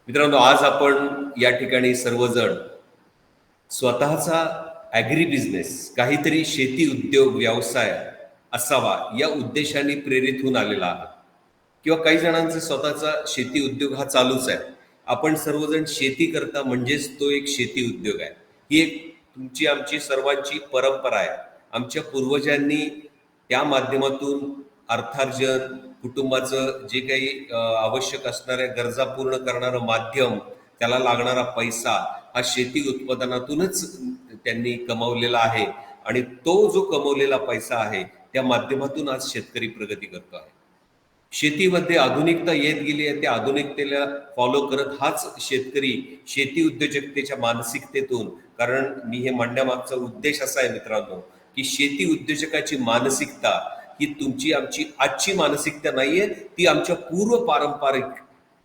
मित्रांनो, आज आपण या ठिकाणी सर्वजण स्वतःचा ॲग्री बिझनेस, काहीतरी शेती उद्योग व्यवसाय असावा या उद्देशाने प्रेरित होऊन आलेला आहात. किंवा काही जणांचा स्वतःचा शेती उद्योग हा चालूच आहे. आपण सर्वजण शेती करता म्हणजेच तो एक शेती उद्योग आहे. ही एक तुमची आमची सर्वांची परंपरा आहे. आमच्या पूर्वजांनी त्या माध्यमातून अर्थार्जन, कुटुंबाचं जे काही आवश्यक असणाऱ्या गरजा पूर्ण करणारं माध्यम, त्याला लागणारा पैसा हा शेती उत्पादनातूनच त्यांनी कमवलेला आहे. आणि तो जो कमवलेला पैसा आहे त्या माध्यमातून आज शेतकरी प्रगती करतो आहे. शेतीमध्ये आधुनिकता येत गेली आहे. त्या आधुनिकतेला फॉलो करत हाच शेतकरी शेती उद्योजकतेच्या मानसिकतेतून, कारण मी हे म्हणण्यामागचा उद्देश असा आहे मित्रांनो, की शेती उद्योजकाची मानसिकता ही तुमची आमची आजची मानसिकता नाहीये, ती आमच्या पूर्व पारंपरिक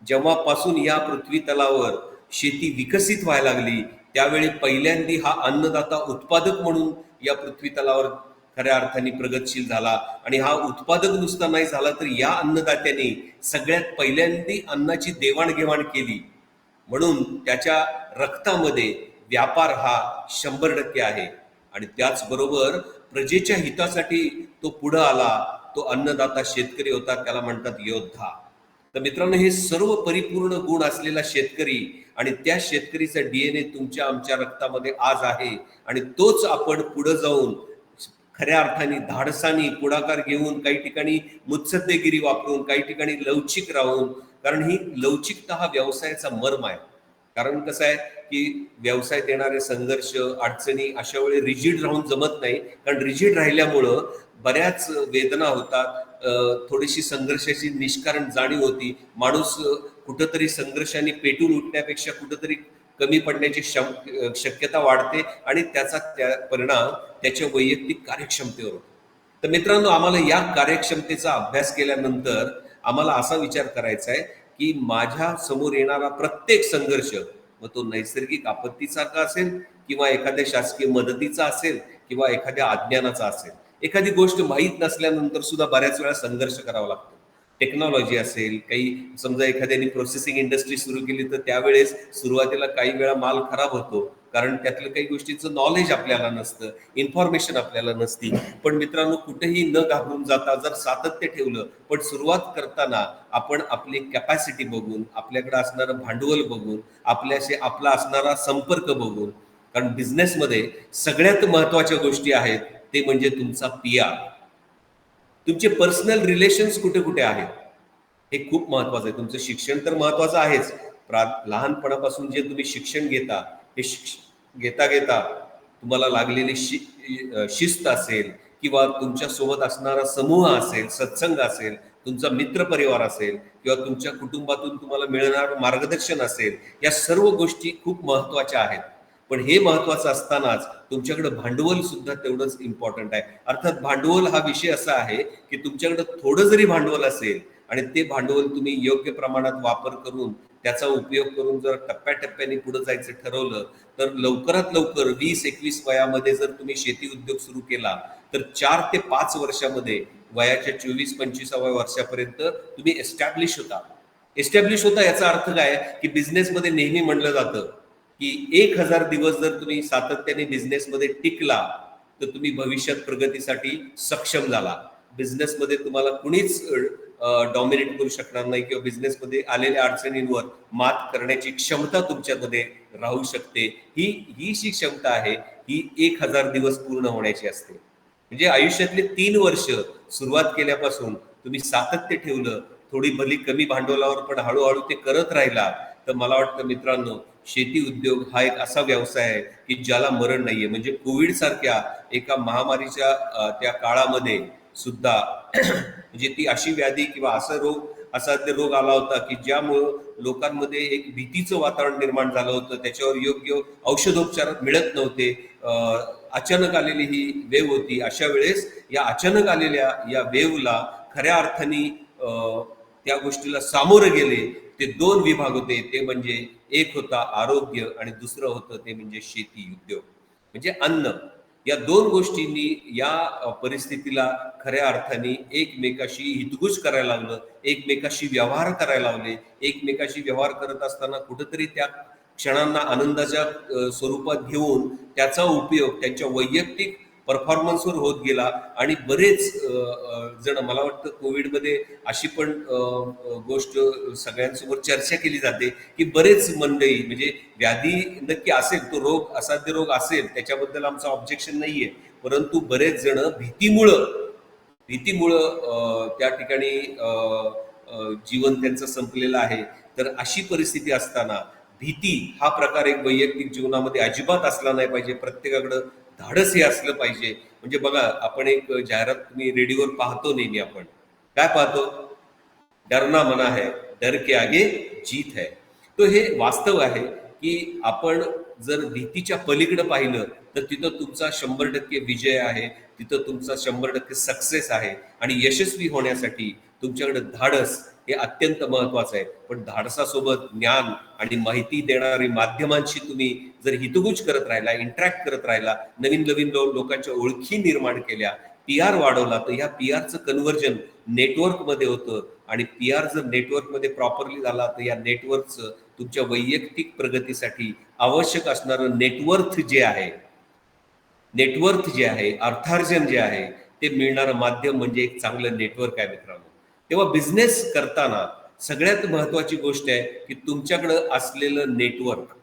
जेव्हापासून या पृथ्वी तलावर शेती विकसित व्हायला लागली त्यावेळी पहिल्यांदी हा अन्नदाता उत्पादक म्हणून या पृथ्वी तलावर खऱ्या अर्थाने प्रगतशील झाला. आणि हा उत्पादक नुसता नाही झाला तर या अन्नदात्याने सगळ्यात पहिल्यांदी अन्नाची देवाणघेवाण केली. म्हणून त्याच्या रक्तामध्ये व्यापार हा 100% आहे. आणि त्याचबरोबर प्रजेच्या हितासाठी तो पुढे आला. तो अन्नदाता शेतकरी होता, त्याला म्हणतात योद्धा. तर मित्रांनो, हे सर्व परिपूर्ण गुण असलेला शेतकरी आणि त्या शेतकरीचा DNA तुमच्या आमच्या रक्तामध्ये आज आहे. आणि तोच आपण पुढे जाऊन खऱ्या अर्थाने धाडसानी पुढाकार घेऊन, काही ठिकाणी मुत्सद्देगिरी वापरून, काही ठिकाणी लवचिक राहून, कारण ही लवचिकता हा व्यवसायाचा मर्म आहे. कारण कसं आहे की व्यवसायात येणारे संघर्ष, अडचणी अशा वेळी रिजिड राहून जमत नाही. कारण रिजिड राहिल्यामुळं बऱ्याच वेदना होतात, थोडीशी संघर्षाची निष्कारण जाणीव होती. माणूस कुठंतरी संघर्षाने पेटून उठण्यापेक्षा कुठंतरी कमी पडण्याची शक्यता वाढते आणि त्याचा परिणाम त्याच्या वैयक्तिक कार्यक्षमतेवर होतो. तर मित्रांनो, आम्हाला या कार्यक्षमतेचा अभ्यास केल्यानंतर आम्हाला असा विचार करायचा आहे की माझ्या समोर येणारा प्रत्येक संघर्ष, मग तो नैसर्गिक आपत्तीसारखा असेल किंवा एखाद्या शासकीय मदतीचा असेल किंवा एखाद्या अज्ञानाचा असेल, एखादी गोष्ट माहीत नसल्यानंतर सुद्धा बऱ्याच वेळा संघर्ष करावा लागतो. टेक्नॉलॉजी असेल, काही समजा एखाद्याने प्रोसेसिंग इंडस्ट्री सुरू केली तर त्यावेळेस सुरुवातीला काही वेळा माल खराब होतो, कारण त्यातलं काही गोष्टींचं नॉलेज आपल्याला नसतं, इन्फॉर्मेशन आपल्याला नसती. पण मित्रांनो, कुठेही न घाबरून जाता जर सातत्य ठेवलं, पण सुरुवात करताना आपण आपली कॅपॅसिटी बघून, आपल्याकडे असणारं भांडवल बघून, आपल्याशी आपला असणारा संपर्क बघून, कारण बिझनेसमध्ये सगळ्यात महत्वाच्या गोष्टी आहेत ते म्हणजे तुमचा PR, तुमचे पर्सनल रिलेशन्स कुठे कुठे आहेत हे खूप महत्वाचं आहे. तुमचं शिक्षण तर महत्वाचं आहेच. लहानपणापासून जे तुम्ही शिक्षण घेता, हे घेता घेता तुम्हाला लागलेली शिस्त असेल किंवा तुमच्या सोबत असणारा समूह असेल, सत्संग असेल, तुमचा मित्रपरिवार असेल किंवा तुमच्या कुटुंबातून तुम्हाला मिळणारं मार्गदर्शन असेल, या सर्व गोष्टी खूप महत्वाच्या आहेत. पण हे महत्वाचं असतानाच तुमच्याकडे भांडवल सुद्धा तेवढंच इम्पॉर्टंट आहे. अर्थात भांडवल हा विषय असा आहे की तुमच्याकडे थोडं जरी भांडवल असेल आणि ते भांडवल तुम्ही योग्य प्रमाणात वापर करून, त्याचा उपयोग करून जर टप्प्याटप्प्याने पुढे जायचं ठरवलं तर लवकरात लवकर 20-21 वयामध्ये जर तुम्ही शेती उद्योग सुरू केला तर 4 ते 5 वर्षामध्ये, वयाच्या 24-25व्या वर्षापर्यंत तुम्ही एस्टॅब्लिश होता. याचा अर्थ काय की बिझनेसमध्ये नेहमी म्हणलं जातं की 1000 दिवस जर तुम्ही सातत्याने बिझनेसमध्ये टिकला तर तुम्ही भविष्यात प्रगतीसाठी सक्षम झाला. बिझनेसमध्ये तुम्हाला कुणीच डॉमिनेट करू शकणार नाही किंवा बिझनेसमध्ये आलेल्या अडचणींवर मात करण्याची क्षमता तुमच्यामध्ये राहू शकते. ही जी क्षमता आहे ही 1000 दिवस पूर्ण होण्याची असते. म्हणजे आयुष्यातले 3 वर्ष सुरुवात केल्यापासून तुम्ही सातत्य ठेवलं, थोडी भली कमी भांडवलावर पण हळूहळू ते करत राहिला, तर मला वाटतं मित्रांनो, शेती उद्योग हा एक असा व्यवसाय आहे की ज्याला मरण नाहीये. म्हणजे कोविड सारख्या एका महामारीच्या त्या काळामध्ये सुद्धा म्हणजे ती अशी व्याधी किंवा असाध्य रोग आला होता की ज्यामुळं लोकांमध्ये एक भीतीचं वातावरण निर्माण झालं होतं. त्याच्यावर योग्य औषधोपचार मिळत नव्हते. अचानक आलेली ही वेव होती. अशा वेळेस या अचानक आलेल्या या वेवला खऱ्या अर्थाने त्या गोष्टीला सामोरे गेले ते 2 विभाग होते. ते म्हणजे एक होता आरोग्य आणि दुसरं होतं ते म्हणजे शेती उद्योग, म्हणजे अन्न. या दोन गोष्टींनी या परिस्थितीला खऱ्या अर्थाने एकमेकाशी हितगुज करायला लागलं, एकमेकाशी व्यवहार करायला लावले. एकमेकाशी व्यवहार करत असताना कुठंतरी त्या क्षणांना आनंदाच्या स्वरूपात घेऊन त्याचा उपयोग त्यांच्या वैयक्तिक परफॉर्मन्सवर होत गेला. आणि बरेच जण, मला वाटतं कोविडमध्ये अशी पण गोष्ट सगळ्यांसमोर चर्चा केली जाते की बरेच मंडळी, म्हणजे व्याधी नक्की असेल, तो रोग असाध्य रोग असेल, त्याच्याबद्दल आमचं ऑब्जेक्शन नाहीये, परंतु बरेच जण भीतीमुळं त्या ठिकाणी जीवन त्यांचं संपलेलं आहे. तर अशी परिस्थिती असताना भीती हा प्रकार एक वैयक्तिक जीवनामध्ये अजिबात असला नाही पाहिजे. प्रत्येकाकडं धाडस हे असलं पाहिजे. म्हणजे बघा, आपण एक जाहिरात तुम्ही रेडिओवर पाहतो नेहमी, आपण काय पाहतो? डरना मना है, डर के आगे जीत है. तो हे वास्तव आहे की आपण जर भीतीच्या पलीकडे पाहिलं तर तिथं तुमचा 100% विजय आहे, तिथं तुमचा 100% सक्सेस आहे. आणि यशस्वी होण्यासाठी तुमच्याकडे धाडस हे अत्यंत महत्वाचं आहे. पण धाडसासोबत ज्ञान आणि माहिती देणारी माध्यमांशी तुम्ही जर हितगुज करत राहिला, इंटरॅक्ट करत राहिला, नवीन नवीन लोकांच्या ओळखी निर्माण केल्या, PR वाढवला, तर ह्या PRचं कन्व्हर्जन नेटवर्कमध्ये होतं. आणि PR जर नेटवर्कमध्ये प्रॉपरली झाला तर या नेटवर्कचं तुमच्या वैयक्तिक प्रगतीसाठी आवश्यक असणारं नेटवर्थ जे आहे, अर्थार्जन जे आहे, ते मिळणारं माध्यम म्हणजे एक चांगलं नेटवर्क आहे मित्रांनो. तेव्हा बिझनेस करताना सगळ्यात महत्वाची गोष्ट आहे की तुमच्याकडं असलेलं नेटवर्क,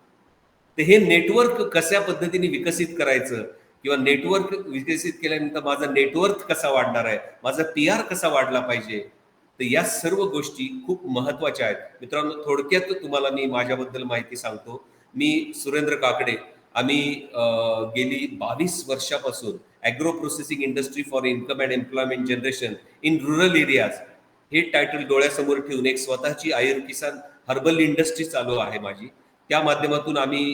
तर हे नेटवर्क कशा पद्धतीने विकसित करायचं, किंवा नेटवर्क विकसित केल्यानंतर माझा नेटवर्क कसा वाढणार आहे, माझा PR कसा वाढला पाहिजे. तर या सर्व गोष्टी खूप महत्वाच्या आहेत मित्रांनो. थोडक्यात तुम्हाला मी माझ्याबद्दल माहिती सांगतो. मी सुरेंद्र काकडे. आम्ही गेली 22 वर्षापासून agro processing industry for income and employment generation in rural areas हे टायटल डोळ्यासमोर ठेवून एक स्वतःची आयर किसान हर्बल इंडस्ट्री चालू आहे माझी. त्या माध्यमातून आम्ही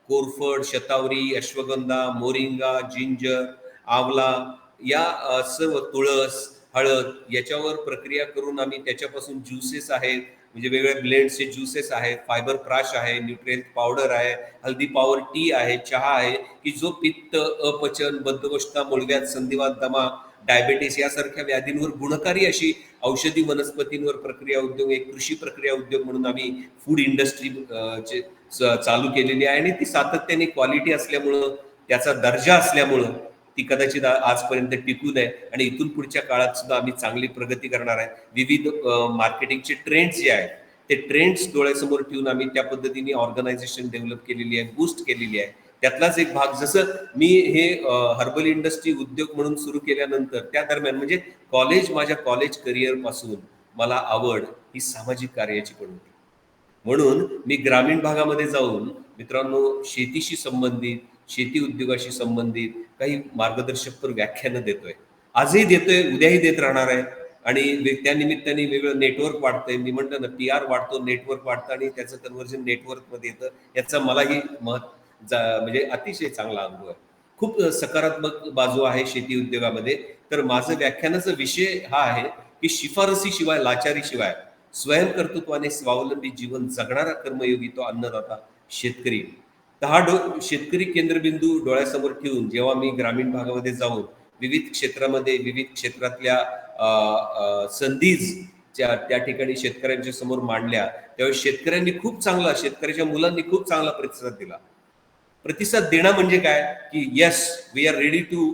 कोरफड, शतावरी, अश्वगंधा, मोरिंगा, जिंजर, आमला या सर्व, तुळस, हळद याच्यावर प्रक्रिया करून आम्ही त्याच्यापासून ज्युसेस आहेत, म्हणजे वेगवेगळ्या ब्लेंड्सचे ज्युसेस आहेत, फायबर प्राश आहे, न्यूट्रिएंट पावडर आहे, हल्दी पॉवर टी आहे, चहा आहे, की जो पित्त, अपचन, बद्धकोष्ठता, मूळव्याध, संधिवात, दमा, डायबेटीस यासारख्या व्याधींवर गुणकारी अशी औषधी वनस्पतींवर प्रक्रिया उद्योग, एक कृषी प्रक्रिया उद्योग म्हणून आम्ही फूड इंडस्ट्री चालू केलेली आहे. आणि ती सातत्याने क्वालिटी असल्यामुळं, त्याचा दर्जा असल्यामुळं ती कदाचित आजपर्यंत टिकून आहे. आणि इथून पुढच्या काळात सुद्धा आम्ही चांगली प्रगती करणार आहे. विविध मार्केटिंगचे ट्रेंड्स जे आहेत ते ट्रेंड्स डोळ्यासमोर ठेवून आम्ही त्या पद्धतीने ऑर्गनायझेशन डेव्हलप केलेली आहे, बूस्ट केलेली आहे. त्यातलाच एक भाग, जसं मी हे हर्बल इंडस्ट्री उद्योग म्हणून सुरू केल्यानंतर त्या दरम्यान, म्हणजे माझ्या कॉलेज करिअर पासून मला आवड ही सामाजिक कार्याची पण होती. म्हणून मी ग्रामीण भागामध्ये जाऊन मित्रांनो शेतीशी संबंधित, शेती उद्योगाशी संबंधित काही मार्गदर्शकपर व्याख्यानं देतोय. आजही देतोय, उद्याही देत राहणार आहे. आणि त्या निमित्ताने वेगळं नेटवर्क वाढतंय. मी म्हटलं ना, PR वाढतो, नेटवर्क वाढतं आणि त्याचं कन्व्हर्जन नेटवर्कमध्ये येतं. याचा मलाही म्हणजे अतिशय चांगला अनुभव आहे. खूप सकारात्मक बाजू आहे शेती उद्योगामध्ये. तर माझं व्याख्यानाचा विषय हा आहे की शिफारसीशिवाय, लाचारीशिवाय स्वयंकर्तृत्वाने स्वावलंबी जीवन जगणारा कर्मयोगी तो अन्नदाता शेतकरी. तर हा शेतकरी केंद्रबिंदू डोळ्यासमोर ठेवून जेव्हा मी ग्रामीण भागामध्ये जाऊन विविध क्षेत्रामध्ये, विविध क्षेत्रातल्या संधीज त्या ठिकाणी शेतकऱ्यांच्या समोर मांडल्या, त्यावेळी शेतकऱ्याच्या मुलांनी खूप चांगला प्रतिसाद देणं म्हणजे काय की yes, we are ready to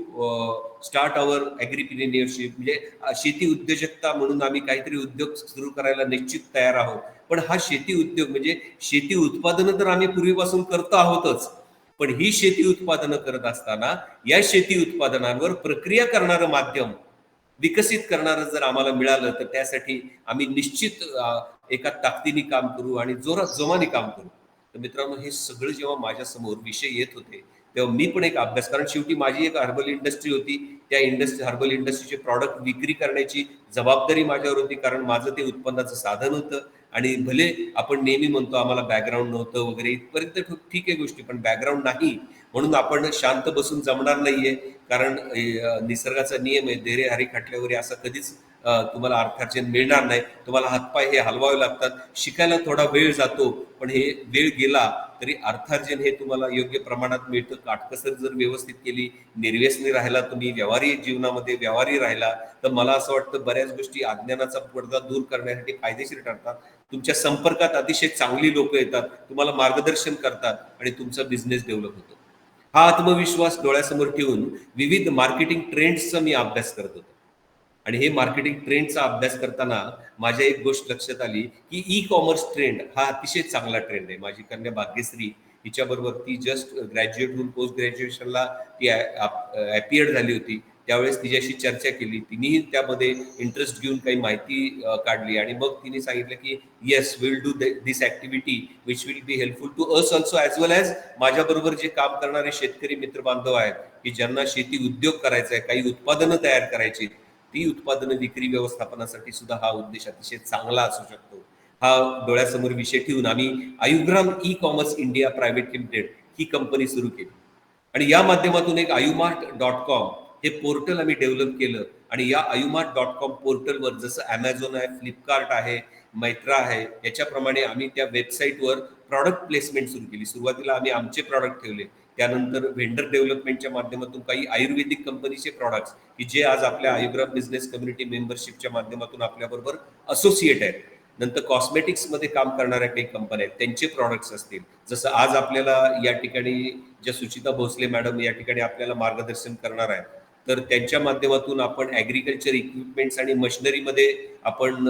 start our agripreneurship, म्हणजे शेती उद्योजकता म्हणून आम्ही काहीतरी उद्योग सुरू करायला निश्चित तयार आहोत. पण हा शेती उद्योग, म्हणजे शेती उत्पादनं तर आम्ही पूर्वीपासून करतो आहोतच, पण ही शेती उत्पादनं करत असताना या शेती उत्पादनांवर प्रक्रिया करणारं माध्यम विकसित करणारं जर आम्हाला मिळालं तर त्यासाठी आम्ही निश्चित एका ताकदीने काम करू आणि जोमाने काम करू. तर मित्रांनो, हे सगळं जेव्हा माझ्यासमोर विषय येत होते तेव्हा मी पण एक अभ्यास, कारण शेवटी माझी एक हर्बल इंडस्ट्री होती, त्या हर्बल इंडस्ट्रीचे प्रॉडक्ट विक्री करण्याची जबाबदारी माझ्यावर होती, कारण माझं ते उत्पन्नाचं साधन होतं. आणि भले आपण नेहमी म्हणतो आम्हाला बॅकग्राऊंड नव्हतं वगैरे, इथपर्यंत ठीक आहे गोष्टी, पण बॅकग्राऊंड नाही म्हणून आपण शांत बसून जमणार नाहीये. कारण निसर्गाचा नियम आहे, देरे हरी खाटल्यावर असं कधीच तुम्हाला अर्थार्जन मिळणार नाही. तुम्हाला हातपाय हे हलवावे लागतात. शिकायला थोडा वेळ जातो, पण हे वेळ गेला तरी अर्थार्जन हे तुम्हाला योग्य प्रमाणात मिळतं. काटकसर जर व्यवस्थित केली, निर्व्यसनी राहिला तुम्ही, व्यवहारी जीवनामध्ये व्यवहारी राहिला, तर मला असं वाटतं बऱ्याच गोष्टी अज्ञानाचा पडदा दूर करण्यासाठी फायदेशीर ठरतात. तुमच्या संपर्कात अतिशय चांगली लोक येतात, तुम्हाला मार्गदर्शन करतात आणि तुमचा बिझनेस डेव्हलप होतो. हा आत्मविश्वास डोळ्यासमोर ठेवून विविध मार्केटिंग ट्रेंड्सचा मी अभ्यास करत होतो. आणि हे मार्केटिंग ट्रेंडचा अभ्यास करताना माझ्या एक गोष्ट लक्षात आली की ई कॉमर्स ट्रेंड हा अतिशय चांगला ट्रेंड आहे. माझी कन्या भाग्यश्री, हिच्याबरोबर ती जस्ट ग्रॅज्युएट होऊन पोस्ट ग्रॅज्युएशनला ती अपियर्ड झाली होती. त्यावेळेस तिच्याशी चर्चा केली, तिनेही त्यामध्ये इंटरेस्ट घेऊन काही माहिती काढली आणि मग तिने सांगितलं की yes, will do this activity which will be helpful to us also as well as माझ्याबरोबर जे काम करणारे शेतकरी मित्र बांधव आहेत की ज्यांना शेती उद्योग करायचा आहे, काही उत्पादनं तयार करायची, ती उत्पादनं विक्री व्यवस्थापनासाठी सुद्धा हा उद्देश अतिशय चांगला असू शकतो. हा डोळ्यासमोर विषय ठेवून आम्ही Ayugram e commerce India private limited ही कंपनी सुरू केली आणि या माध्यमातून एक ayumartcom हे पोर्टल आम्ही डेव्हलप केलं. आणि या ayumartcom पोर्टलवर जसं अमेझॉन आहे, फ्लिपकार्ट आहे, मैत्रा आहे, याच्याप्रमाणे आम्ही त्या वेबसाईटवर प्रॉडक्ट प्लेसमेंट सुरू केली. सुरुवातीला आम्ही आमचे प्रॉडक्ट ठेवले, त्यानंतर व्हेंडर डेव्हलपमेंटच्या माध्यमातून काही आयुर्वेदिक कंपनीचे प्रॉडक्ट्स की जे आज आपल्या आयुग्राम बिझनेस कम्युनिटी मेंबरशिपच्या माध्यमातून आपल्याबरोबर असोसिएट आहेत. नंतर कॉस्मेटिक्समध्ये काम करणाऱ्या काही कंपन्या आहेत, त्यांचे प्रॉडक्ट्स असतील. जसं आज आपल्याला या ठिकाणी ज्या सुचिता भोसले मॅडम या ठिकाणी आपल्याला मार्गदर्शन करणार आहेत, तर त्यांच्या माध्यमातून आपण ॲग्रिकल्चर इक्विपमेंट्स आणि मशिनरीमध्ये आपण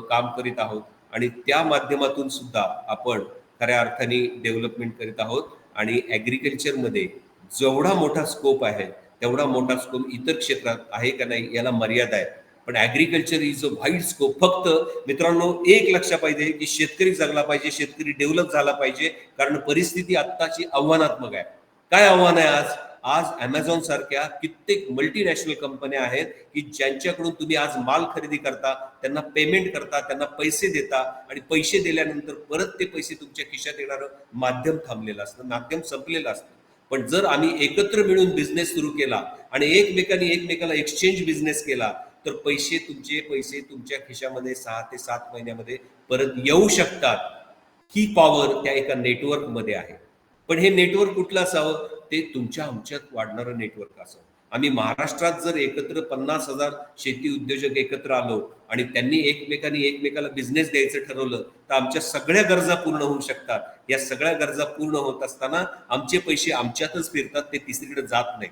काम करीत आहोत आणि त्या माध्यमातून सुद्धा आपण खऱ्या अर्थाने डेव्हलपमेंट करीत आहोत. आणि ॲग्रिकल्चरमध्ये जेवढा मोठा स्कोप आहे तेवढा मोठा स्कोप इतर क्षेत्रात आहे का नाही याला मर्यादा आहे. पण ॲग्रिकल्चर इज अ व्हाईड स्कोप. फक्त मित्रांनो एक लक्षात पाहिजे की शेतकरी जगला पाहिजे, शेतकरी डेव्हलप झाला पाहिजे, कारण परिस्थिती आत्ताची आव्हानात्मक आहे. काय आव्हान आहे आज? आज अमेझॉन सारख्या कित्येक मल्टीनॅशनल कंपन्या आहेत की ज्यांच्याकडून तुम्ही आज माल खरेदी करता, त्यांना पेमेंट करता, त्यांना पैसे देता आणि पैसे दिल्यानंतर परत ते पैसे तुमच्या खिशात येणारं माध्यम थांबलेलं असतं, माध्यम संपलेलं असतं. पण जर आम्ही एकत्र मिळून बिझनेस सुरू केला आणि एकमेकाला एक्सचेंज बिझनेस केला, तर पैसे तुमच्या खिशामध्ये 6 ते 7 महिन्यामध्ये परत येऊ शकतात. ही पॉवर त्या एका नेटवर्कमध्ये आहे. पण हे नेटवर्क कुठलं असावं? ते तुमच्या आमच्यात वाढणारं नेटवर्क असावं. आम्ही महाराष्ट्रात जर एकत्र 50,000 शेती उद्योजक एकत्र आलो आणि त्यांनी एकमेकाला बिझनेस द्यायचं ठरवलं, तर आमच्या सगळ्या गरजा पूर्ण होऊ शकतात. या सगळ्या गरजा पूर्ण होत असताना आमचे पैसे आमच्यातच फिरतात, ते तिसरीकडे जात नाही.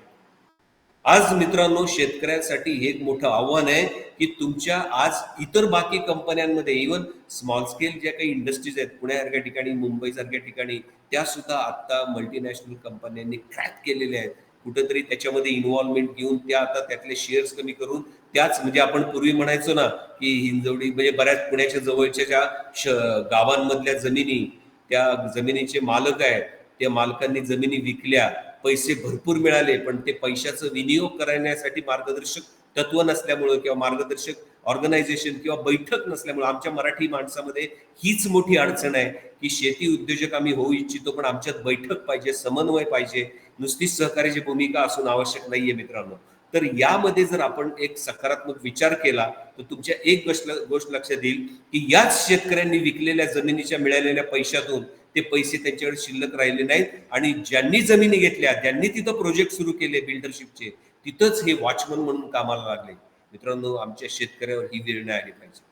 आज मित्रांनो शेतकऱ्यांसाठी हे एक मोठं आव्हान आहे की तुमच्या आज इतर बाकी कंपन्यांमध्ये इव्हन स्मॉल स्केल ज्या काही इंडस्ट्रीज आहेत पुण्यासारख्या ठिकाणी, मुंबईसारख्या ठिकाणी, त्या सुद्धा आता मल्टीनॅशनल कंपन्यांनी क्रॅक केलेल्या आहेत. कुठंतरी त्याच्यामध्ये इन्व्हॉल्वमेंट घेऊन त्या आता त्यातले शेअर्स कमी करून त्याच म्हणजे आपण पूर्वी म्हणायचो ना की हिंजवडी म्हणजे बऱ्याच पुण्याच्या जवळच्या ज्या गावांमधल्या जमिनी, त्या जमिनीचे मालक आहेत, त्या मालकांनी जमिनी विकल्या, पैसे भरपूर मिळाले, पण ते पैशाचं विनियोग करण्यासाठी मार्गदर्शक तत्व नसल्यामुळं किंवा मार्गदर्शक ऑर्गनायझेशन किंवा बैठक नसल्यामुळे आमच्या मराठी माणसामध्ये हीच मोठी अडचण आहे की शेती उद्योजक आम्ही होऊ इच्छितो, पण आमच्यात बैठक पाहिजे, समन्वय पाहिजे. नुसतीच सहकार्याची भूमिका असून आवश्यक नाहीये मित्रांनो. तर यामध्ये जर आपण एक सकारात्मक विचार केला तर तुमच्या एक गोष्ट लक्षात येईल की याच शेतकऱ्यांनी विकलेल्या जमिनीच्या मिळालेल्या पैशातून ते पैसे त्यांच्याकडे शिल्लक राहिले नाहीत आणि ज्यांनी जमिनी घेतल्या, ज्यांनी तिथं प्रोजेक्ट सुरू केले बिल्डरशिपचे, तिथंच हे वॉचमन म्हणून कामाला लागले. मित्रांनो आमच्या शेतकऱ्यावर ही वेळ नाही आली पाहिजे.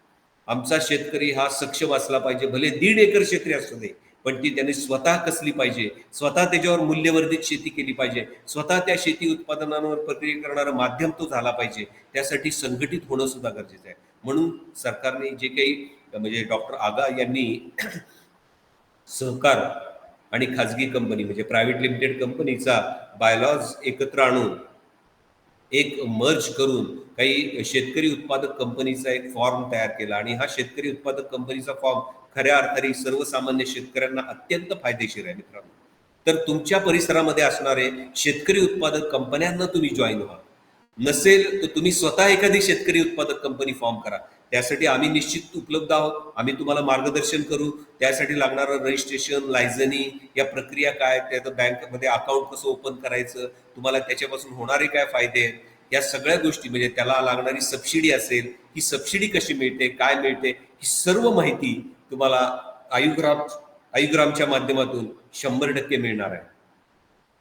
आमचा शेतकरी हा सक्षम असला पाहिजे, भले 1.5 एकर क्षेत्र असू दे, पण ती त्याने स्वतः कसली पाहिजे, स्वतः त्याच्यावर मूल्यवर्धित शेती केली पाहिजे, स्वतः त्या शेती उत्पादनांवर प्रक्रिया करणारं माध्यम तो झाला पाहिजे. त्यासाठी संघटित होणं सुद्धा गरजेचं आहे. म्हणून सरकारने जे काही म्हणजे डॉक्टर आगा यांनी सहकार आणि खाजगी कंपनी म्हणजे प्रायव्हेट लिमिटेड कंपनीचा बायलॉज एकत्र आणून एक मर्ज करून काही शेतकरी उत्पादक कंपनीचा एक फॉर्म तयार केला आणि हा शेतकरी उत्पादक कंपनीचा फॉर्म खऱ्या अर्थाने सर्वसामान्य शेतकऱ्यांना अत्यंत फायदेशीर आहे मित्रांनो. तर तुमच्या परिसरामध्ये असणारे शेतकरी उत्पादक कंपन्यांना तुम्ही जॉईन व्हा. नसेल तर तुम्ही स्वतः एखादी शेतकरी उत्पादक कंपनी फॉर्म करा. त्यासाठी आम्ही निश्चित उपलब्ध आहोत. आम्ही तुम्हाला मार्गदर्शन करू. त्यासाठी लागणारं रजिस्ट्रेशन, लायझनिंग, या प्रक्रिया काय, त्याचं बँकमध्ये अकाउंट कसं ओपन करायचं, तुम्हाला त्याच्यापासून होणारे काय फायदे आहेत, या सगळ्या गोष्टी म्हणजे त्याला लागणारी सबसिडी असेल, ही सबसिडी कशी मिळते, काय मिळते, ही सर्व माहिती तुम्हाला आयुग्रामच्या माध्यमातून 100% मिळणार आहे.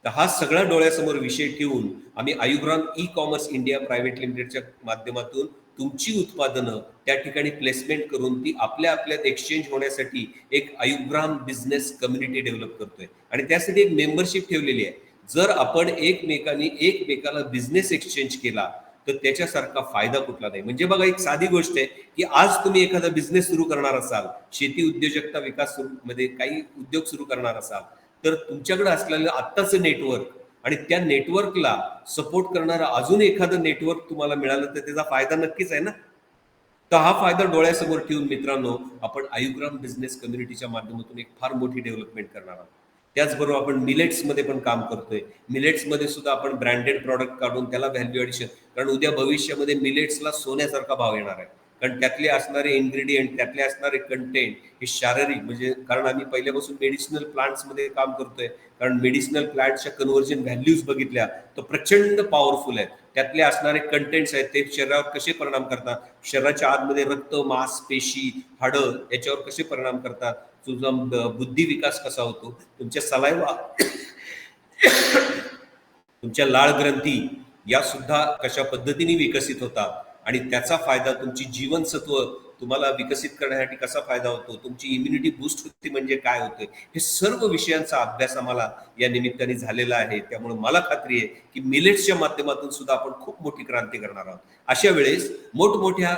तर हा सगळा डोळ्यासमोर विषय ठेवून आम्ही Ayugram e commerce India private लिमिटेडच्या माध्यमातून तुमची उत्पादनं त्या ठिकाणी प्लेसमेंट करून ती आपल्या आपल्यात एक्सचेंज होण्यासाठी एक आयुग्राम बिझनेस कम्युनिटी डेव्हलप करतोय आणि त्यासाठी एक मेंबरशिप ठेवलेली आहे. जर आपण एकमेकाला बिझनेस एक्सचेंज केला तर त्याच्यासारखा फायदा कुठला नाही. म्हणजे बघा, एक साधी गोष्ट आहे की आज तुम्ही एखादा बिझनेस सुरू करणार असाल, शेती उद्योजकता विकास मध्ये काही उद्योग सुरू करणार असाल, तर तुमच्याकडे असलेलं आत्ताचं नेटवर्क आणि त्या नेटवर्कला सपोर्ट करणारं अजून एखादं नेटवर्क तुम्हाला मिळालं तर त्याचा फायदा नक्कीच आहे ना. तर हा फायदा डोळ्यासमोर ठेवून मित्रांनो, आपण आयुग्राम बिझनेस कम्युनिटीच्या माध्यमातून एक फार मोठी डेव्हलपमेंट करणार आहोत. त्याचबरोबर आपण मिलेट्समध्ये पण काम करतोय. मिलेट्समध्ये सुद्धा आपण ब्रँडेड प्रॉडक्ट काढून त्याला व्हॅल्यू ॲडिशन, कारण उद्या भविष्यामध्ये मिलेट्सला सोन्यासारखा भाव येणार आहे. कारण त्यातले असणारे इन्ग्रेडियंट, त्यातले असणारे कंटेंट हे शारीरिक, म्हणजे कारण आम्ही पहिल्यापासून मेडिसिनल प्लांट्समध्ये काम करतोय. कारण मेडिसिनल प्लांट्सच्या कन्व्हर्जन व्हॅल्यूज बघितल्या तर प्रचंड पॉवरफुल आहेत. त्यातले असणारे कंटेंट्स आहेत ते शरीरावर कसे परिणाम करतात, शरीराच्या आतमध्ये रक्त, मांस, पेशी, हाडं याच्यावर कसे परिणाम करतात, तुझा बुद्धी विकास कसा होतो, तुमच्या सलायवा, तुमच्या लाळ ग्रंथी या सुद्धा कशा पद्धतीने विकसित होतात आणि त्याचा फायदा तुमची जीवनसत्व तुम्हाला विकसित करण्यासाठी कसा फायदा होतो, तुमची इम्युनिटी बूस्ट होते म्हणजे काय होतं, हे सर्व विषयांचा अभ्यास आम्हाला या निमित्ताने झालेला आहे. त्यामुळे मला खात्री आहे की मिलेट्सच्या माध्यमातून सुद्धा आपण खूप मोठी क्रांती करणार आहोत. अशा वेळेस मोठमोठ्या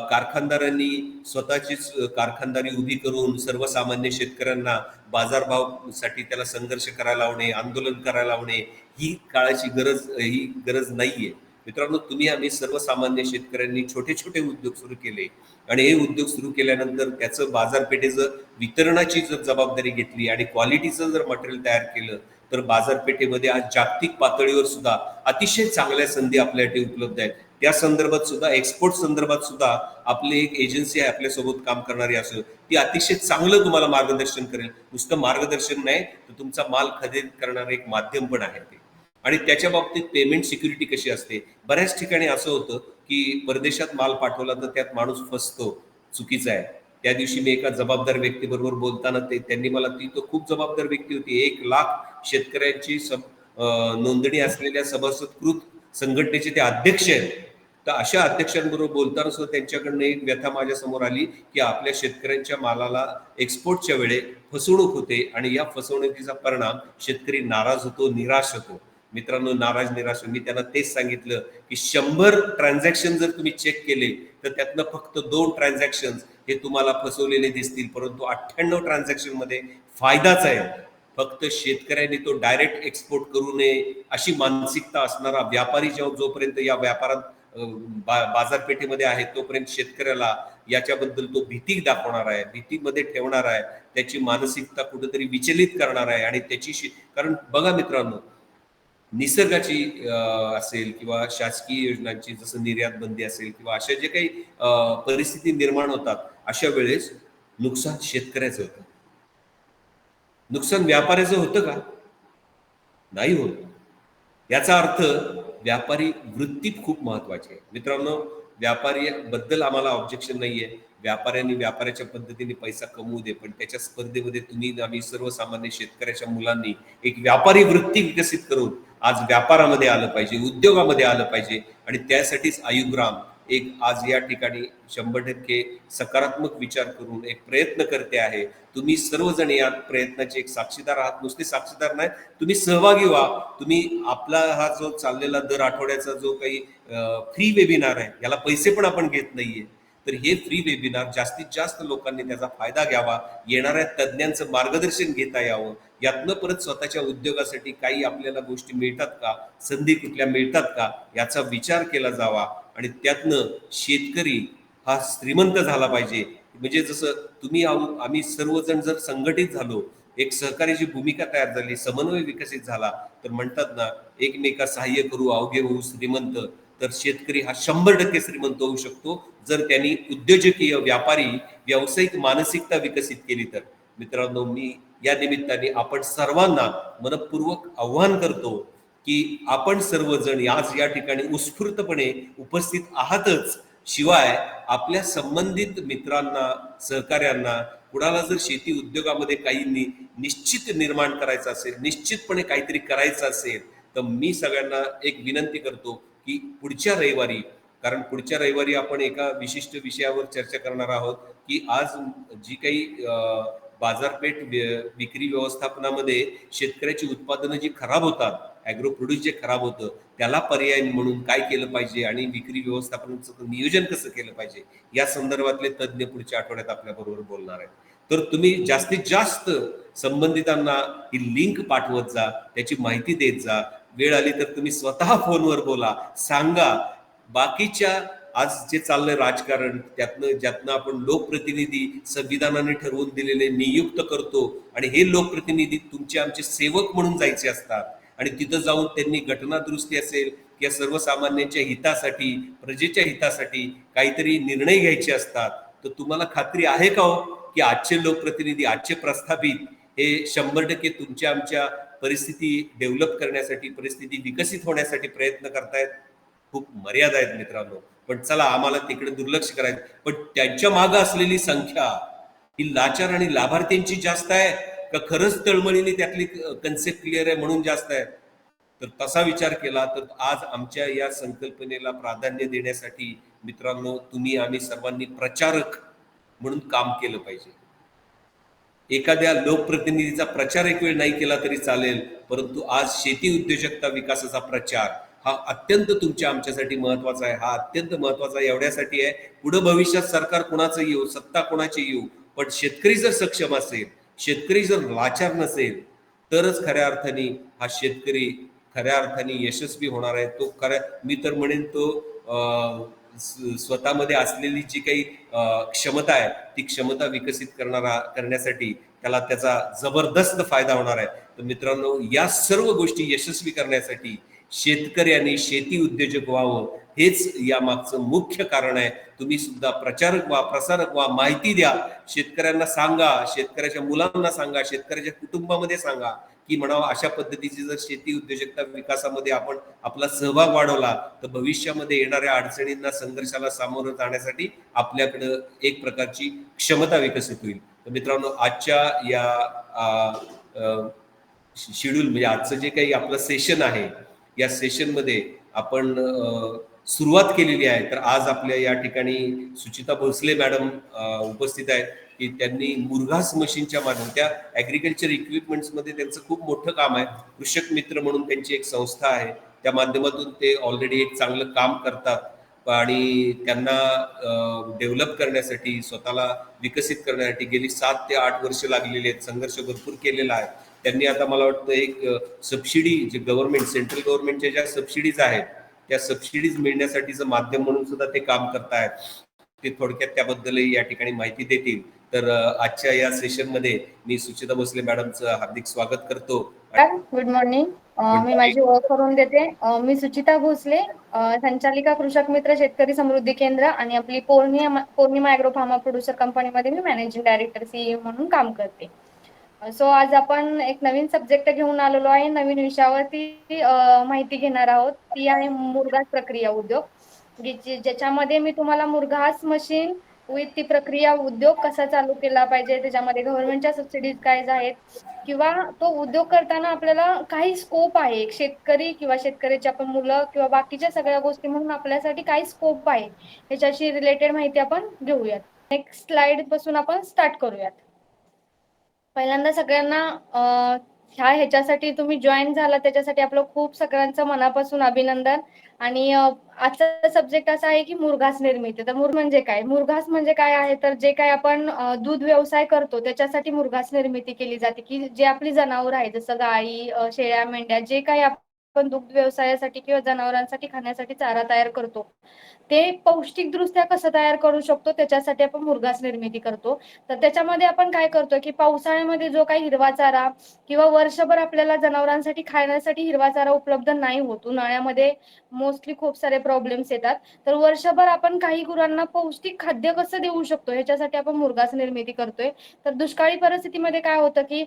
कारखानदारांनी स्वतःचीच कारखानदारी उभी करून सर्वसामान्य शेतकऱ्यांना बाजारभावासाठी त्याला संघर्ष करायला लावणे, आंदोलन करायला लावणे, ही गरज नाहीये. मित्रांनो, आम्ही सर्वसामान्य शेतकऱ्यांनी छोटे छोटे उद्योग सुरू केले आणि हे उद्योग सुरू केल्यानंतर त्याचं बाजारपेठेचं वितरणाची जर जबाबदारी घेतली आणि क्वालिटीचं जर मटेरियल तयार केलं तर बाजारपेठेमध्ये आज जागतिक पातळीवर सुद्धा अतिशय चांगल्या संधी आपल्यासाठी उपलब्ध आहेत. त्या संदर्भात सुद्धा, एक्सपोर्ट संदर्भात सुद्धा आपली एक एजन्सी आहे आपल्यासोबत काम करणारी, असं ती अतिशय चांगलं तुम्हाला मार्गदर्शन करेल. नुसतं मार्गदर्शन नाही तर तुमचा माल खरेदी करणारं एक माध्यम पण आहे ते. आणि त्याच्या बाबतीत पेमेंट सिक्युरिटी कशी असते, बऱ्याच ठिकाणी असं होतं की परदेशात माल पाठवला तर त्यात माणूस फसतो, चुकीचा आहे. त्या दिवशी मी एका जबाबदार व्यक्तीबरोबर बोलताना त्यांनी मला, ती तो खूप जबाबदार व्यक्ती होती, 1,00,000 शेतकऱ्यांची नोंदणी असलेल्या सभासदकृत संघटनेचे ते अध्यक्ष आहेत. तर अशा अध्यक्षांबरोबर बोलताना सुद्धा त्यांच्याकडनं एक व्यथा माझ्या समोर आली की आपल्या शेतकऱ्यांच्या मालाला एक्सपोर्टच्या वेळे फसवणूक होते आणि या फसवणुकीचा परिणाम शेतकरी नाराज होतो, निराश होतो. मित्रांनो, नाराज निराश, मी त्यांना तेच सांगितलं की 100 ट्रान्झॅक्शन जर तुम्ही चेक केले तर त्यातनं फक्त 2 ट्रान्झॅक्शन हे तुम्हाला फसवलेले दिसतील, परंतु 98 ट्रान्झॅक्शन मध्ये फायदाच आहे. फक्त शेतकऱ्यांनी तो डायरेक्ट एक्सपोर्ट करू नये अशी मानसिकता असणारा व्यापारी जोपर्यंत या व्यापारात बाजारपेठेमध्ये आहे तोपर्यंत शेतकऱ्याला याच्याबद्दल तो भीती दाखवणार आहे, भीतीमध्ये ठेवणार आहे, त्याची मानसिकता कुठेतरी विचलित करणार आहे. आणि कारण बघा मित्रांनो, निसर्गाची असेल किंवा शासकीय योजनांची जसं निर्यात बंदी असेल किंवा अशा जे काही परिस्थिती निर्माण होतात, अशा वेळेस नुकसान शेतकऱ्याचं होतं, नुकसान व्यापाऱ्याचं होतं का? नाही होत. याचा अर्थ व्यापारी वृत्ती खूप महत्वाची आहे. मित्रांनो, व्यापारी बद्दल आम्हाला ऑब्जेक्शन नाहीये. व्यापाऱ्यांनी व्यापाऱ्याच्या पद्धतीने पैसा कमवू दे, पण त्याच्या स्पर्धेमध्ये आम्ही सर्वसामान्य शेतकऱ्याच्या मुलांनी एक व्यापारी वृत्ती विकसित करून आज व्यापारामध्ये आलं पाहिजे, उद्योगामध्ये आलं पाहिजे. आणि त्यासाठीच आयुग्राम एक आज या ठिकाणी 100% सकारात्मक विचार करून एक प्रयत्न करते आहे. तुम्ही सर्वजण या प्रयत्नाचे एक साक्षीदार आहात. नुसते साक्षीदार नाही, तुम्ही सहभागी व्हा. तुम्ही आपला हा जो चाललेला दर आठवड्याचा जो काही फ्री वेबिनार आहे, याला पैसे पण आपण घेत नाहीये, तर हे फ्री वेबिनार जास्तीत जास्त लोकांनी त्याचा फायदा घ्यावा, येणाऱ्या तज्ज्ञांचं मार्गदर्शन घेता यावं, यातनं परत स्वतःच्या उद्योगासाठी काही आपल्याला गोष्टी मिळतात का, संधी कुठल्या मिळतात का, याचा विचार केला जावा. आणि त्यातनं शेतकरी हा श्रीमंत झाला पाहिजे. म्हणजे जसं आम्ही सर्वजण जर संघटित झालो, एक सहकार्याची भूमिका तयार झाली, समन्वय विकसित झाला, तर म्हणतात ना, एकमेका सहाय्य करू अवघे होऊ श्रीमंत. तर शेतकरी हा 100% श्रीमंत होऊ शकतो जर त्यांनी उद्योजकीय, व्यापारी, व्यावसायिक मानसिकता विकसित केली तर. मित्रांनो, मी या निमित्ताने आपण सर्वांना मनपूर्वक आव्हान करतो की आपण सर्वजण आज या ठिकाणी उत्स्फूर्तपणे उपस्थित आहातच, शिवाय आपल्या संबंधित मित्रांना, सहकाऱ्यांना, कुणाला जर शेती उद्योगामध्ये काही निश्चित निर्माण करायचं असेल, निश्चितपणे काहीतरी करायचं असेल, तर मी सगळ्यांना एक विनंती करतो की पुढच्या रविवारी, कारण पुढच्या रविवारी आपण एका विशिष्ट विषयावर चर्चा करणार आहोत की आज जी काही बाजारपेठ विक्री व्यवस्थापनामध्ये शेतकऱ्याची उत्पादनं जी खराब होतात, ॲग्रो प्रोड्यूस जे खराब होतं, त्याला पर्याय म्हणून काय केलं पाहिजे आणि विक्री व्यवस्थापनाचं नियोजन कसं केलं पाहिजे, या संदर्भातले तज्ज्ञ पुढच्या आठवड्यात आपल्याबरोबर बोलणार आहेत. तर तुम्ही जास्तीत जास्त संबंधितांना ही लिंक पाठवत जा, त्याची माहिती देत जा. वेळ आली तर तुम्ही स्वतः फोनवर बोला, सांगा. बाकीच्या आज जे चाललंय राजकारण, ज्यातनं आपण लोकप्रतिनिधी संविधानाने ठरवून दिलेले नियुक्त करतो आणि हे लोकप्रतिनिधी तुमचे आमचे सेवक म्हणून जायचे असतात आणि तिथं जाऊन त्यांनी घटना दुरुस्ती असेल किंवा सर्वसामान्यांच्या हितासाठी, प्रजेच्या हितासाठी काहीतरी निर्णय घ्यायचे असतात. तर तुम्हाला खात्री आहे का हो की आजचे लोकप्रतिनिधी, आजचे प्रस्थापित हे 100% तुमच्या आमच्या परिस्थिती डेव्हलप करण्यासाठी, परिस्थिती विकसित होण्यासाठी प्रयत्न करतायत? खूप मर्यादा आहेत मित्रांनो. पण चला, आम्हाला तिकडे दुर्लक्ष करायचं, पण त्यांच्या मागे असलेली संख्या ही लाचार आणि लाभार्थ्यांची जास्त आहे का खरंच तळमळीने त्यातली कन्सेप्ट क्लिअर आहे म्हणून जास्त आहे? तर तसा विचार केला तर आज आमच्या या संकल्पनेला प्राधान्य देण्यासाठी मित्रांनो, तुम्ही आम्ही सर्वांनी प्रचारक म्हणून काम केलं पाहिजे. एखाद्या लोकप्रतिनिधीचा प्रचार एक वेळ नाही केला तरी चालेल, परंतु आज शेती उद्योजकता विकासाचा प्रचार हा अत्यंत तुमच्या आमच्यासाठी महत्वाचा आहे. हा अत्यंत महत्वाचा एवढ्यासाठी आहे, पुढे भविष्यात सरकार कोणाचं येऊ, सत्ता कोणाची येऊ, पण शेतकरी जर सक्षम असेल, शेतकरी जर लाचार नसेल, तरच खऱ्या अर्थाने हा शेतकरी खऱ्या अर्थाने यशस्वी होणार आहे. तो खऱ्या, मी तर म्हणेन तो स्वतःमध्ये असलेली जी काही क्षमता आहे, ती क्षमता विकसित करण्यासाठी त्याला त्याचा जबरदस्त फायदा होणार आहे. तर मित्रांनो, या सर्व गोष्टी यशस्वी करण्यासाठी शेतकऱ्यांनी शेती उद्योजक व्हावं, हेच या मागचं मुख्य कारण आहे. तुम्ही सुद्धा प्रचारक व्हा, प्रसारक व्हा, माहिती द्या, शेतकऱ्यांना सांगा, शेतकऱ्याच्या मुलांना सांगा, शेतकऱ्याच्या कुटुंबामध्ये सांगा की म्हणावं अशा पद्धतीची जर शेती उद्योजकता विकासामध्ये आपण आपला सहभाग वाढवला तर भविष्यामध्ये येणाऱ्या अडचणींना, संघर्षाला सामोरं जाण्यासाठी आपल्याकडं एक प्रकारची क्षमता विकसित होईल. तर मित्रांनो, आजच्या या शेड्यूल म्हणजे आजचं जे काही आपलं सेशन आहे, या सेशनमध्ये आपण सुरुवात केलेली आहे. तर आज आपल्या या ठिकाणी सुचिता भोसले मॅडम उपस्थित आहेत की त्यांनी मुरघास मशीनच्या माध्यमातून, त्या ॲग्रिकल्चर इक्विपमेंट्समध्ये त्यांचं खूप मोठं काम आहे. कृषक मित्र म्हणून त्यांची एक संस्था आहे, त्या माध्यमातून ते ऑलरेडी एक चांगलं काम करतात आणि त्यांना डेव्हलप करण्यासाठी, स्वतःला विकसित करण्यासाठी गेली 7 ते 8 वर्ष लागलेली आहेत. संघर्ष भरपूर केलेला आहे त्यांनी. आता मला वाटतं एक सबसिडी, जे गव्हर्नमेंट, सेंट्रल गव्हर्नमेंटच्या ज्या सबसिडीज आहेत, त्या सबसिडीज मिळण्यासाठीचं माध्यम म्हणून सुद्धा ते काम करतायत. ते थोडक्यात त्याबद्दलही या ठिकाणी माहिती देतील. तर आजच्या या सेशनमध्ये मी सुचिता भोसले मॅडमचं हार्दिक स्वागत करतो. Good morning. मी माझी ओळख करून देते. मी सुचिता भोसले, संचालिका कृषक मित्र शेतकरी समृद्धी केंद्र आणि आपली पौर्णिमा ॲग्रो फार्मा प्रोड्युसर कंपनीमध्ये मी मॅनेजिंग डायरेक्टर CEO म्हणून काम करते. सो आज आपण एक नवीन सब्जेक्ट घेऊन आलेलो आहे. नवीन विषयावरती माहिती घेणार आहोत. ती आहे मुरघास प्रक्रिया उद्योग, ज्याच्यामध्ये मी तुम्हाला मुरघास मशीन विथ ती प्रक्रिया उद्योग कसा चालू केला पाहिजे, त्याच्यामध्ये गव्हर्नमेंटच्या सबसिडीज काय आहेत, किंवा तो उद्योग करताना आपल्याला काही स्कोप आहे, शेतकरी किंवा शेतकऱ्याची आपण मुलं किंवा बाकीच्या सगळ्या गोष्टी म्हणून आपल्यासाठी काही स्कोप आहे, ह्याच्याशी रिलेटेड माहिती आपण घेऊयात. नेक्स्ट स्लाइड पासून आपण स्टार्ट करूयात. पहिल्यांदा सगळ्यांना ह्याच्यासाठी तुम्ही जॉईन झाला त्याच्यासाठी आपलं खूप सगळ्यांचं मनापासून अभिनंदन. आणि आजचा सब्जेक्ट असा आहे की मुरघास निर्मिती. तर मुरघास म्हणजे काय आहे, तर जे काय आपण दूध व्यवसाय करतो त्याच्यासाठी मुरघास निर्मिती केली जाते, की जे आपली जनावर आहे, जसं गाई, शेळ्या, मेंढ्या, जे काही आपण दुग्ध व्यवसायासाठी किंवा जनावरांसाठी खाण्यासाठी चारा तयार करतो, ते पौष्टिकदृष्ट्या कसं तयार करू शकतो त्याच्यासाठी आपण मुरघास निर्मिती करतो. तर त्याच्यामध्ये आपण काय करतो की पावसाळ्यामध्ये जो काही हिरवा चारा किंवा वर्षभर आपल्याला जनावरांसाठी खाण्यासाठी हिरवा चारा उपलब्ध नाही होत, उन्हाळ्यामध्ये मोस्टली खूप सारे प्रॉब्लेम्स येतात, तर वर्षभर आपण काही गुरांना पौष्टिक खाद्य कसं देऊ शकतो ह्याच्यासाठी आपण मुरघास निर्मिती करतोय. तर दुष्काळी परिस्थितीमध्ये काय होतं की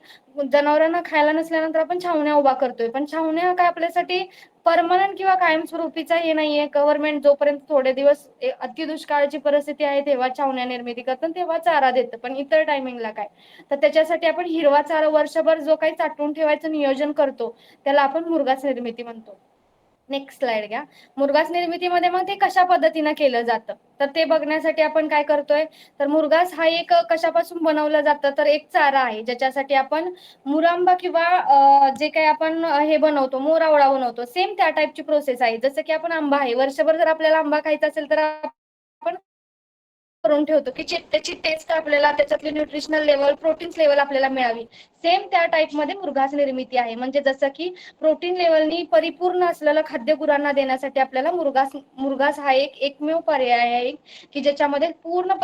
जनावरांना खायला नसल्यानंतर आपण छावण्या उभा करतोय, पण छावण्या काय आपल्या त्याच्यासाठी परमनंट किंवा कायमस्वरूपीचा हे नाहीये. गव्हर्नमेंट जोपर्यंत थोडे दिवस अति दुष्काळाची परिस्थिती आहे तेव्हा छावण्या निर्मिती करतं, तेव्हा चारा देतं, पण इतर टायमिंगला काय, तर त्याच्यासाठी आपण हिरवा चारा वर्षभर जो काही साठवून ठेवायचं नियोजन करतो त्याला आपण मुरघास निर्मिती म्हणतो. नेक्स्ट स्लाइड घ्या. मुरघास निर्मितीमध्ये मग ते कशा पद्धतीनं केलं जातं तर ते बघण्यासाठी आपण काय करतोय, तर मुरघास हा एक कशापासून बनवलं जातं, तर एक चारा आहे ज्याच्यासाठी आपण मुरांबा किंवा जे काही आपण हे बनवतो, मोरावळा बनवतो, सेम त्या टाईपची प्रोसेस आहे. जसं की आपण आंबा आहे, वर्षभर जर आपल्याला आंबा खायचा असेल तर आपण करून ठेवतो की त्याची टेस्ट आपल्याला, त्याच्यातली न्यूट्रिशनल लेवल, प्रोटीन्स लेवल आपल्याला मिळावी. सेम त्या टाईप मध्ये मुरघास निर्मिती आहे. म्हणजे जसं की प्रोटीन लेवलनी परिपूर्ण असलेलं खाद्य गुरांना देण्यासाठी आपल्याला मुरघास हा एक एकमेव पर्याय आहे की ज्याच्यामध्ये पूर्ण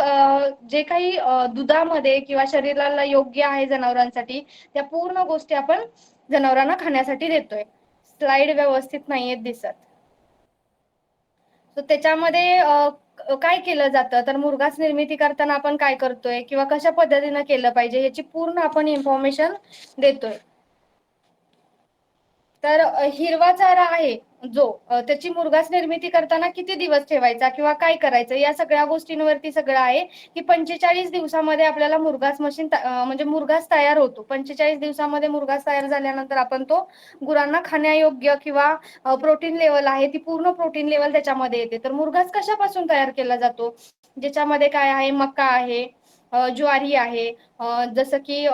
जे काही दुधामध्ये किंवा शरीराला योग्य आहे जनावरांसाठी त्या पूर्ण गोष्टी आपण जनावरांना खाण्यासाठी देतोय. स्लाइड व्यवस्थित नाहीये दिसत. तर त्याच्यामध्ये काय केलं जातं, तर मुरघास निर्मिती करताना आपण काय करतोय किंवा कशा पद्धतीनं केलं पाहिजे याची पूर्ण आपण इन्फॉर्मेशन देतोय. तर हिरवा चारा आहे जो त्याची मुरघास निर्मिती करताना किती दिवस ठेवायचा किंवा काय करायचं या सगळ्या गोष्टींवरती सगळं आहे की 45 दिवसामध्ये आपल्याला मुरघास मशीन म्हणजे मुरघास तयार होतो. 45 दिवसामध्ये मुरघास तयार झाल्यानंतर आपण तो गुरांना खाण्यायोग्य किंवा प्रोटीन लेवल आहे ती पूर्ण प्रोटीन लेवल त्याच्यामध्ये येते. तर मुरघास कशापासून तयार केला जातो, ज्याच्यामध्ये काय आहे, मका आहे, ज्वारी आहे, जसं की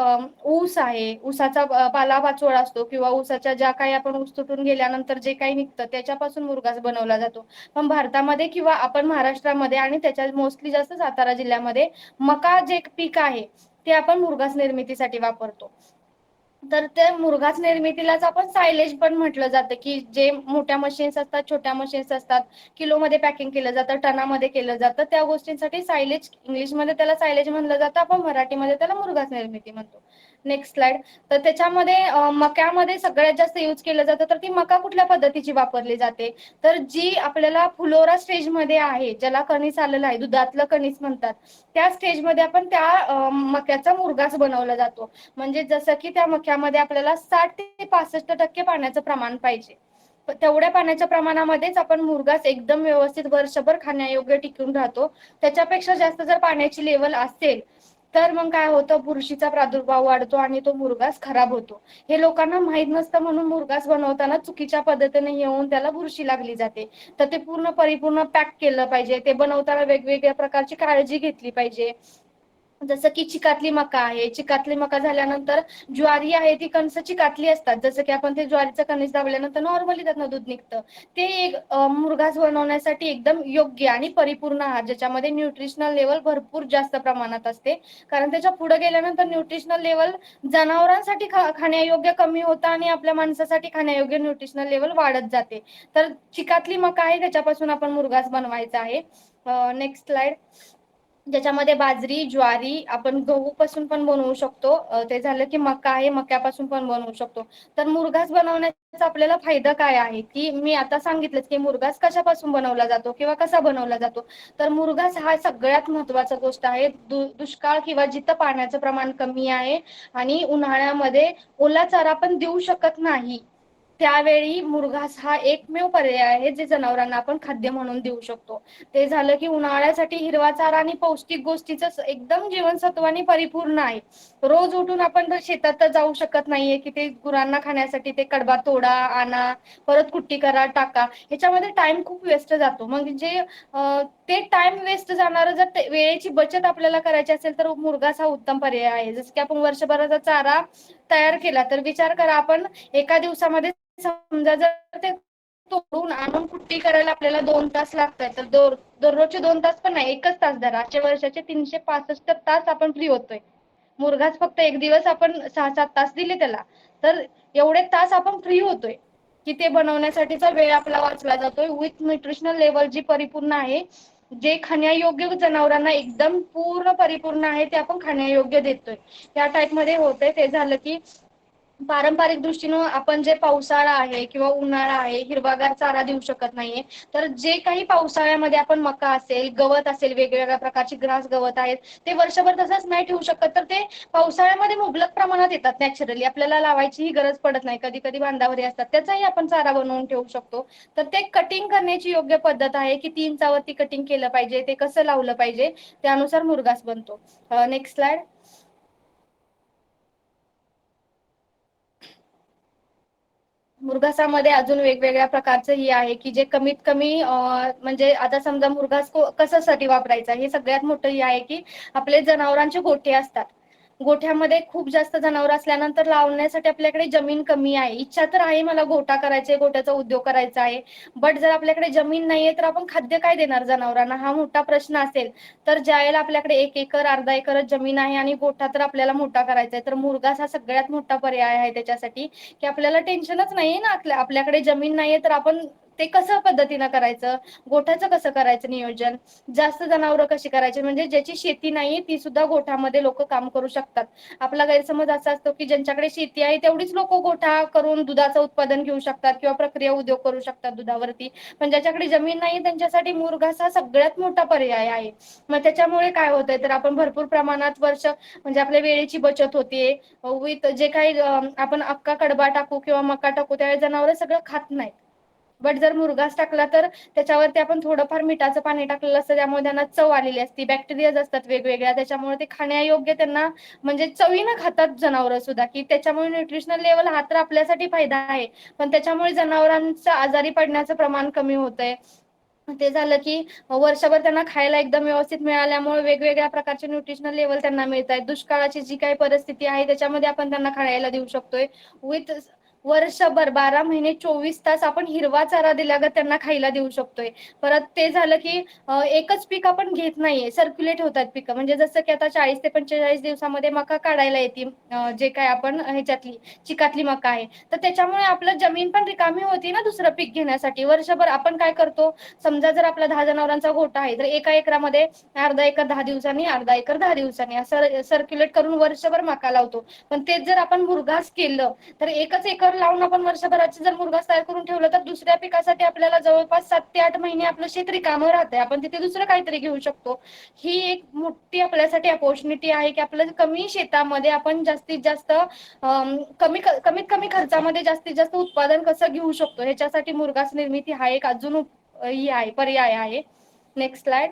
ऊस आहे, ऊसाचा पालापाचोळा असतो किंवा ऊसाच्या ज्या काही आपण ऊस तुटून गेल्यानंतर जे काही निघतं त्याच्यापासून मुरघास बनवला जातो. पण भारतामध्ये किंवा आपण महाराष्ट्रामध्ये आणि त्याच्या मोस्टली जास्त सातारा जिल्ह्यामध्ये मका जे पीक आहे ते आपण मुरघास निर्मितीसाठी वापरतो. तर त्या मुरघास निर्मितीलाच आपण सायलेज पण म्हटलं जातं की जे मोठ्या मशीन्स असतात, छोट्या मशीन्स असतात, किलोमध्ये पॅकिंग केलं जातं, टनामध्ये केलं जातं, त्या गोष्टींसाठी सायलेज, इंग्लिशमध्ये त्याला सायलेज म्हणलं जातं, आपण मराठीमध्ये त्याला मुरघास निर्मिती म्हणतो. Next slide. तर त्याच्यामध्ये मक्यामध्ये सगळ्यात जास्त यूज केलं जातं, तर ती मका कुठल्या पद्धतीची वापरली जाते, तर जी आपल्याला फुलोरा स्टेजमध्ये आहे, ज्याला कणीस आलेलं आहे, दुधातलं कणीस म्हणतात, त्या स्टेजमध्ये आपण त्या मक्याचा मुरघास बनवला जातो. म्हणजे जसं की त्या मक्यामध्ये आपल्याला 60 ते 65% पाण्याचं प्रमाण पाहिजे. तेवढ्या पाण्याच्या प्रमाणामध्येच आपण मुरघास एकदम व्यवस्थित वर्षभर खाण्यायोग्य टिकून राहतो. त्याच्यापेक्षा जास्त जर पाण्याची लेवल असेल तर मग काय होतं, बुरशीचा प्रादुर्भाव वाढतो आणि तो मुरघास खराब होतो. हे लोकांना माहित नसतं, म्हणून मुरघास बनवताना चुकीच्या पद्धतीने येऊन त्याला बुरशी लागली जाते. तर ते पूर्ण परिपूर्ण पॅक केलं पाहिजे. ते बनवताना वेगवेगळ्या प्रकारची काळजी घेतली पाहिजे. जसं की चिकातली मका आहे, चिकातली मका झाल्यानंतर ज्वारी आहे ती कणसं चिकातली असतात. जसं की आपण ते ज्वारीचं कणीस दाबल्यानंतर नॉर्मली त्यातनं दूध निघतं. ते एक मुरघास बनवण्यासाठी एकदम योग्य आणि परिपूर्ण आहार, ज्याच्यामध्ये न्यूट्रिशनल लेवल भरपूर जास्त प्रमाणात असते. कारण त्याच्या पुढे गेल्यानंतर न्यूट्रिशनल लेवल जनावरांसाठी खाण्यायोग्य कमी होतं आणि आपल्या माणसासाठी खाण्यायोग्य न्यूट्रिशनल लेवल वाढत जाते. तर चिकातली मका आहे त्याच्यापासून आपण मुरघास बनवायचा आहे. Next slide. ज्याच्यामध्ये बाजरी, ज्वारी, आपण गहू पासून पण बनवू शकतो. ते झालं की मका आहे, मक्यापासून पण बनवू शकतो. तर मुरघास बनवण्याचा आपल्याला फायदा काय आहे, की मी आता सांगितलंच की मुरघास कशापासून बनवला जातो किंवा कसा बनवला जातो. तर मुरघास हा सगळ्यात महत्त्वाचा गोष्ट आहे. दुष्काळ किंवा जिथं पाण्याचं प्रमाण कमी आहे आणि उन्हाळ्यामध्ये ओला चारा पण देऊ शकत नाही, त्यावेळी मुरघास हा एकमेव पर्याय आहे जे जनावरांना आपण खाद्य म्हणून देऊ शकतो. ते झालं की उन्हाळ्यासाठी हिरवा चारा आणि पौष्टिक गोष्टीचं एकदम जीवनसत्वाने परिपूर्ण आहे. रोज उठून आपण शेतात तर जाऊ शकत नाहीये की ते गुरांना खाण्यासाठी ते कडबा तोडा, आणा, परत कुट्टी करा, टाका, ह्याच्यामध्ये टाइम खूप वेस्ट जातो. मग जे ते टाइम वेस्ट जाणार, जर वेळेची बचत आपल्याला करायची असेल तर मुरघास हा उत्तम पर्याय आहे. जसं की आपण वर्षभराचा चारा तयार केला तर विचार करा, आपण एका दिवसामध्ये समजा जर ते तोडून आणून कुट्टी करायला आपल्याला 2 तास लागतात, तर दररोजचे 2 तास पण नाही, 1च तास धरा, आजच्या वर्षाचे 365 तास आपण फ्री होतोय. मुरघास फक्त एक दिवस आपण 6-7 तास दिले त्याला, तर एवढे तास आपण फ्री होतोय की ते बनवण्यासाठीचा वेळ आपला वाचला जातोय. विथ न्यूट्रिशनल लेवल जी परिपूर्ण आहे, जे खाण्यायोग्य जनावरांना एकदम पूर्ण परिपूर्ण आहे ते आपण खाण्यायोग्य देतोय. त्या टाईप मध्ये होतंय. ते झालं की पारंपरिक दृष्टीनं आपण जे पावसाळा आहे किंवा उन्हाळा आहे, हिरवागार चारा देऊ शकत नाहीये. तर जे काही पावसाळ्यामध्ये आपण मका असेल, गवत असेल, वेगवेगळ्या प्रकारची ग्रास गवत आहेत, ते वर्षभर तसंच नाही ठेवू शकत. तर ते पावसाळ्यामध्ये मुबलक प्रमाणात येतात नॅचरली. आपल्याला लावायचीही गरज पडत नाही. कधी-कधी बांधावरी असतात. त्याचाही आपण चारा बनवून ठेवू शकतो. तर ते कटिंग करण्याची योग्य पद्धत आहे, किती इंचावरती कटिंग केलं पाहिजे, ते कसं लावलं पाहिजे, त्यानुसार मुरघास बनतो. Next slide. मुरघासामध्ये अजून वेगवेगळ्या प्रकारचं ही आहे की जे कमीत कमी म्हणजे आता समजा मुरघास कशासाठी वापरायचा, हे सगळ्यात मोठं हे आहे की आपले जनावरांचे गोठे असतात. गोठ्यामध्ये खूप जास्त जनावर असल्यानंतर लावण्यासाठी आपल्याकडे जमीन कमी आहे. इच्छा तर आहे मला गोठा करायचा, गोठ्याचा उद्योग करायचा आहे, बट जर आपल्याकडे जमीन नाहीये तर आपण खाद्य काय देणार जनावरांना, हा मोठा प्रश्न असेल. तर ज्यावेळेला आपल्याकडे 1 एकर अर्धा एकरच जमीन आहे आणि गोठा तर आपल्याला मोठा करायचा आहे, तर मुरघास हा सगळ्यात मोठा पर्याय आहे त्याच्यासाठी, की आपल्याला टेन्शनच नाहीये ना, आपल्याकडे जमीन नाहीये तर आपण ते कसं पद्धतीनं करायचं, गोठ्याचं कसं करायचं नियोजन, जास्त जनावरं कशी करायची, म्हणजे ज्याची शेती नाहीये ती सुद्धा गोठ्यामध्ये लोक काम करू शकतात. आपला गैरसमज असा असतो की ज्यांच्याकडे शेती आहे तेवढीच लोक गोठा करून दुधाचं उत्पादन घेऊ शकतात किंवा प्रक्रिया उद्योग करू शकतात दुधावरती. पण ज्याच्याकडे जमीन नाही त्यांच्यासाठी मुरघास हा सगळ्यात मोठा पर्याय आहे. मग त्याच्यामुळे काय होतंय तर आपण भरपूर प्रमाणात म्हणजे आपल्या वेळेची बचत होते. विथ जे काही आपण अख्खा कडबा टाकू किंवा मका टाकू त्यावेळी जनावर सगळं खात नाहीत. बट जर मुरघास टाकला तर त्याच्यावरती आपण थोडंफार मिठाचं पाणी टाकलेलं असतं, त्यामुळे त्यांना चव आलेली असते, बॅक्टेरियाज असतात वेगवेगळ्या, त्याच्यामुळे ते खाण्यायोग्य त्यांना म्हणजे चवीनं खातात जनावरं सुद्धा, की त्याच्यामुळे न्यूट्रिशनल लेवल हा तर आपल्यासाठी फायदा आहे, पण त्याच्यामुळे जनावरांचं आजारी पडण्याचं प्रमाण कमी होतंय. ते झालं की वर्षभर त्यांना खायला एकदम व्यवस्थित मिळाल्यामुळे वेगवेगळ्या प्रकारचे न्यूट्रिशनल लेवल त्यांना मिळत आहेत. दुष्काळाची जी काही परिस्थिती आहे त्याच्यामध्ये आपण त्यांना खायला देऊ शकतोय. विथ वर्षभर 12 महिने 24 तास आपण हिरवा चारा दिल्यागत त्यांना खायला देऊ शकतोय. परत ते झालं की एकच पीक आपण घेत नाहीये, सर्क्युलेट होतात पिकं, म्हणजे जसं की आता 40 ते 45 दिवसामध्ये मका काढायला येते, जे काय आपण ह्याच्यातली चिकातली मका आहे, तर त्याच्यामुळे आपलं जमीन पण रिकामी होती ना दुसरं पीक घेण्यासाठी. वर्षभर आपण काय करतो, समजा जर आपला 10 जनावरांचा गोठा आहे तर एका एकरामध्ये अर्धा एकर 10 दिवसांनी, अर्धा एकर 10 दिवसांनी असं सर्क्युलेट करून वर्षभर मका लावतो. पण तेच जर आपण मुरघास केलं तर एकच एकर लावून आपण वर्षभराचे जर मुरघास तयार करून ठेवलं तर दुसऱ्या पिकासाठी आपल्याला जवळपास 7 ते 8 महिने आपलं शेत रिकामं राहतंय, आपण तिथे दुसरं काहीतरी घेऊ शकतो. ही एक मोठी आपल्यासाठी अपॉर्च्युनिटी आहे की आपल्या कमी शेतामध्ये आपण जास्तीत जास्त कमीत कमी खर्चामध्ये जास्तीत जास्त उत्पादन कसं घेऊ शकतो, ह्याच्यासाठी मुरघास निर्मिती हा एक अजून ही आहे, पर्याय आहे. Next slide.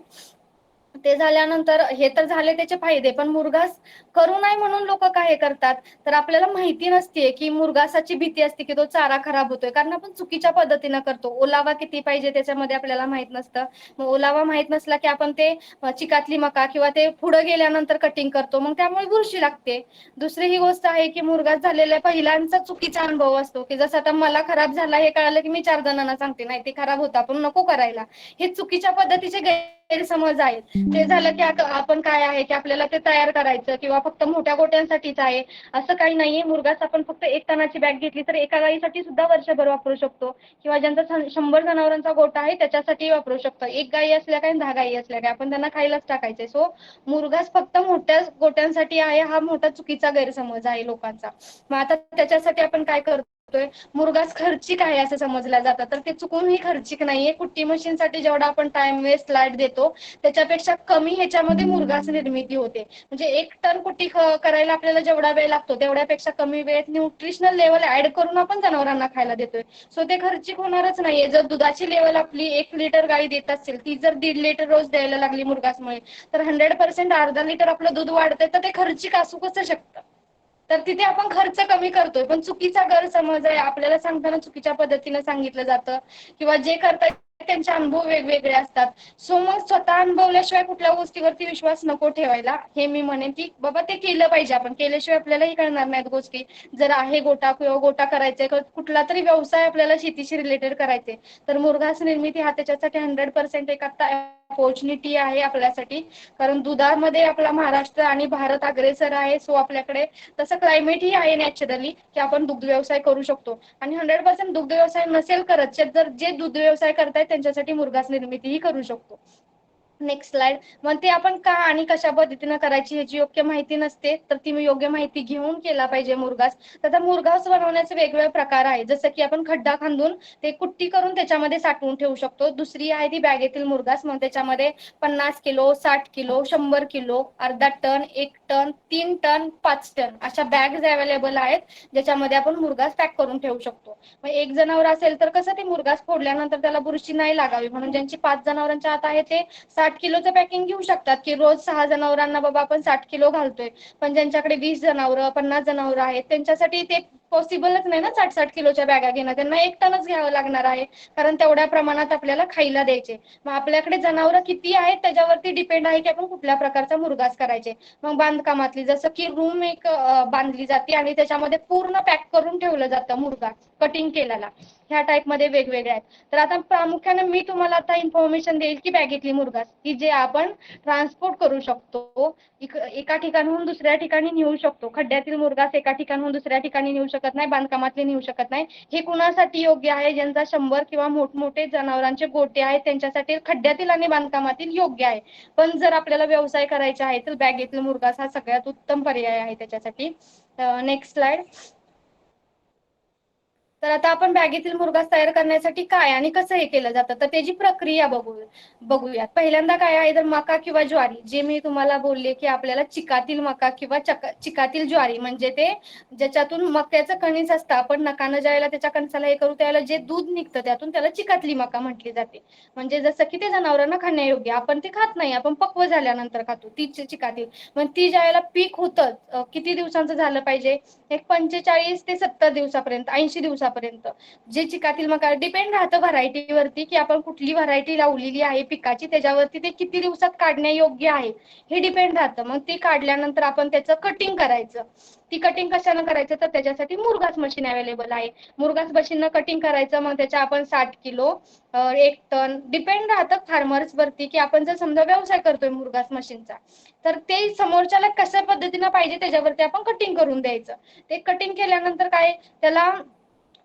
ते झाल्यानंतर हे तर झाले त्याचे फायदे, पण मुरघास करू नये म्हणून लोक काय करतात, तर आपल्याला माहिती नसते की मुरघासाची भीती असते की तो चारा खराब होतोय, कारण आपण चुकीच्या पद्धतीनं करतो. ओलावा किती पाहिजे त्याच्यामध्ये आपल्याला माहित नसतं. मग ओलावा माहित नसला की आपण ते चिकातली मका किंवा ते पुढे गेल्यानंतर कटिंग करतो, मग त्यामुळे बुरशी लागते. दुसरी ही गोष्ट आहे की मुरघास झालेल्या पहिल्यांचा चुकीचा अनुभव असतो, की जसं आता मला खराब झाला हे कळालं की मी 4 जणांना सांगते नाही ते खराब होता आपण नको करायला. हे चुकीच्या पद्धतीचे गैरसमज आहेत. ते झालं की आपण काय आहे की आपल्याला ते तयार करायचं किंवा फक्त मोठ्या गोट्यांसाठीच आहे असं काही नाहीये. मुरघास आपण फक्त 1 टनाची बॅग घेतली तर एका गाईसाठी सुद्धा वर्षभर वापरू शकतो, किंवा ज्यांचा 100 जनावरांचा गोठा आहे त्याच्यासाठी वापरू शकतो. एक गाई असल्या काय 10 गाई असल्या काय आपण त्यांना खायलाच टाकायचे. सो मुरघास फक्त मोठ्या गोट्यांसाठी आहे, हा मोठा चुकीचा गैरसमज आहे लोकांचा. मग आता त्याच्यासाठी आपण काय करतोय, मुरघास खर्चिक आहे असं समजलं जातं, तर ते चुकूनही खर्चिक नाहीये. कुट्टी मशीनसाठी जेवढा आपण टाइम वेस्ट लाईट देतो त्याच्यापेक्षा कमी ह्याच्यामध्ये मुरघास निर्मिती होते. म्हणजे 1 टन कुट्टी करायला आपल्याला जेवढा वेळ लागतो तेवढ्यापेक्षा कमी वेळेत न्यूट्रिशनल लेवल ऍड करून आपण जनावरांना खायला देतोय. सो ते खर्चिक होणारच नाहीये. जर दुधाची लेवल आपली 1 लिटर गाई देत असेल, ती जर 1.5 लिटर रोज द्यायला लागली मुरघासमुळे, तर 100% अर्धा लिटर आपलं दूध वाढतंय, तर ते खर्चिक असू कसं शकतं. तर तिथे आपण खर्च कमी करतोय, पण चुकीचा गैरसमज आहे. आपल्याला सांगताना चुकीच्या पद्धतीने सांगितलं जातं, किंवा जे करतायत त्यांचे अनुभव वेगवेगळे असतात. सो मग स्वतः अनुभवल्याशिवाय कुठल्या गोष्टीवरती विश्वास नको ठेवायला. हे मी म्हणेन की बाबा ते केलं पाहिजे, आपण केल्याशिवाय आपल्यालाही कळणार नाहीत गोष्टी. जर आहे गोटा किंवा गोटा करायचे, कुठला तरी व्यवसाय आपल्याला शेतीशी रिलेटेड करायचे, तर मुरघास निर्मिती हा त्याच्यासाठी 100% एक आता अपॉर्च्युनिटी आहे आपल्यासाठी. कारण दुधामध्ये आपला महाराष्ट्र आणि भारत अग्रेसर आहे. सो आपल्याकडे तसं क्लायमेट ही आहे नॅचरली की आपण दुग्ध व्यवसाय करू शकतो. आणि 100% दुग्ध व्यवसाय नसेल करत, जर जे दुग्ध व्यवसाय करतायत त्यांच्यासाठी मुरघास निर्मिती ही करू शकतो. Next slide. मग ते आपण का आणि कशा पद्धतीने करायची ह्याची योग्य माहिती नसते, तर ती योग्य माहिती घेऊन केला पाहिजे मुरघास. तर आता मुरघास बनवण्याचे वेगवेगळे प्रकार आहे, जसं की आपण खड्डा खांदून ते कुट्टी करून त्याच्यामध्ये साठवून ठेवू शकतो. दुसरी आहे ती बॅगेतील मुरघास. मग त्याच्यामध्ये 50 किलो, 60 किलो, 100 किलो, अर्धा टन, 1 टन, 3 टन, 5 टन अशा बॅग्स अवेलेबल आहेत, ज्याच्यामध्ये आपण मुरघास पॅक करून ठेवू शकतो. मग एक जनावर असेल तर कसं ते मुरघास फोडल्यानंतर त्याला बुरशी नाही लागावी म्हणून ज्यांची 5 जनावरांच्या आत आहे ते 60 किलोचं पॅकिंग घेऊ शकतात, की रोज 6 जनावरांना बाबा आपण 60 किलो घालतोय. पण ज्यांच्याकडे 20 जनावरं, 50 जनावरं आहेत त्यांच्यासाठी ते पॉसिबलच नाही ना 60-60 किलोच्या बॅगा घेणं. त्यांना 1 टनच घ्यावं लागणार आहे, कारण तेवढ्या प्रमाणात आपल्याला खायला द्यायचे. मग आपल्याकडे जनावरं किती आहेत त्याच्यावरती डिपेंड आहे की आपण कुठल्या प्रकारचा मुरघास करायचे. मग बांधकामातली जसं की रूम एक बांधली जाते आणि त्याच्यामध्ये पूर्ण पॅक करून ठेवलं जातं मुरघास कटिंग केलेला. ह्या टाईप मध्ये वेगवेगळ्या आहेत. तर आता प्रामुख्याने मी तुम्हाला आता इन्फॉर्मेशन देईल की बॅगेतली मुरघास की जे आपण ट्रान्सपोर्ट करू शकतो, एका ठिकाणाहून दुसऱ्या ठिकाणी नेऊ शकतो. खड्ड्यातील मुरघास एका ठिकाणाहून दुसऱ्या ठिकाणी नेऊ शकत नाही, बांधकामातले नेऊ शकत नाही. हे कुणासाठी योग्य आहे, ज्यांचा 100 किंवा मोठमोठे जनावरांचे गोटे आहेत त्यांच्यासाठी खड्ड्यातील आणि बांधकामातील योग्य आहे. पण जर आपल्याला व्यवसाय करायचा आहे तर बॅगेतील मुरघास हा सगळ्यात उत्तम पर्याय आहे त्याच्यासाठी. Next slide. तर आता आपण बॅगेतील मुरघास तयार करण्यासाठी काय आणि कसं हे केलं जातं तर त्याची प्रक्रिया बघूयात. पहिल्यांदा काय आहे तर मका किंवा ज्वारी, जे मी तुम्हाला बोलले की आपल्याला चिकातील मका किंवा चिकातील ज्वारी म्हणजे ते ज्याच्यातून मक्याचं कणीस असतं, आपण नकानं ज्यावेळेला त्याच्या कणसाला हे करू त्यावेळेला जे दूध निघतं त्यातून त्याला चिकातली मका म्हटली जाते. म्हणजे जसं की ते जनावरांना खाण्यायोग्य, आपण ते खात नाही, आपण पक्व झाल्यानंतर खातो ती चिकातील. मग ती ज्यावेळेला पीक होतं किती दिवसांचं झालं पाहिजे, एक 45 ते 70 दिवसापर्यंत, 80 दिवसापर्यंत. जे चिकातील मका डिपेंड राहतं व्हरायटीवरती की आपण कुठली व्हरायटी लावलेली आहे पिकाची, त्याच्यावरती ते किती दिवसात काढण्यायोग्य आहे हे डिपेंड राहतं. मग ती काढल्यानंतर आपण त्याचं कटिंग करायचं. ती कटिंग कशानं करायचं तर त्याच्यासाठी मुरघास मशीन अवेलेबल आहे. मुरघास मशीननं कटिंग करायचं. मग त्याच्या आपण 60 किलो, 1 टन डिपेंड राहतं फार्मर्स वरती की आपण जर समजा व्यवसाय करतोय मुरघास मशीनचा तर ते समोरच्याला कशा पद्धतीनं पाहिजे त्याच्यावरती आपण कटिंग करून द्यायचं. ते कटिंग केल्यानंतर काय त्याला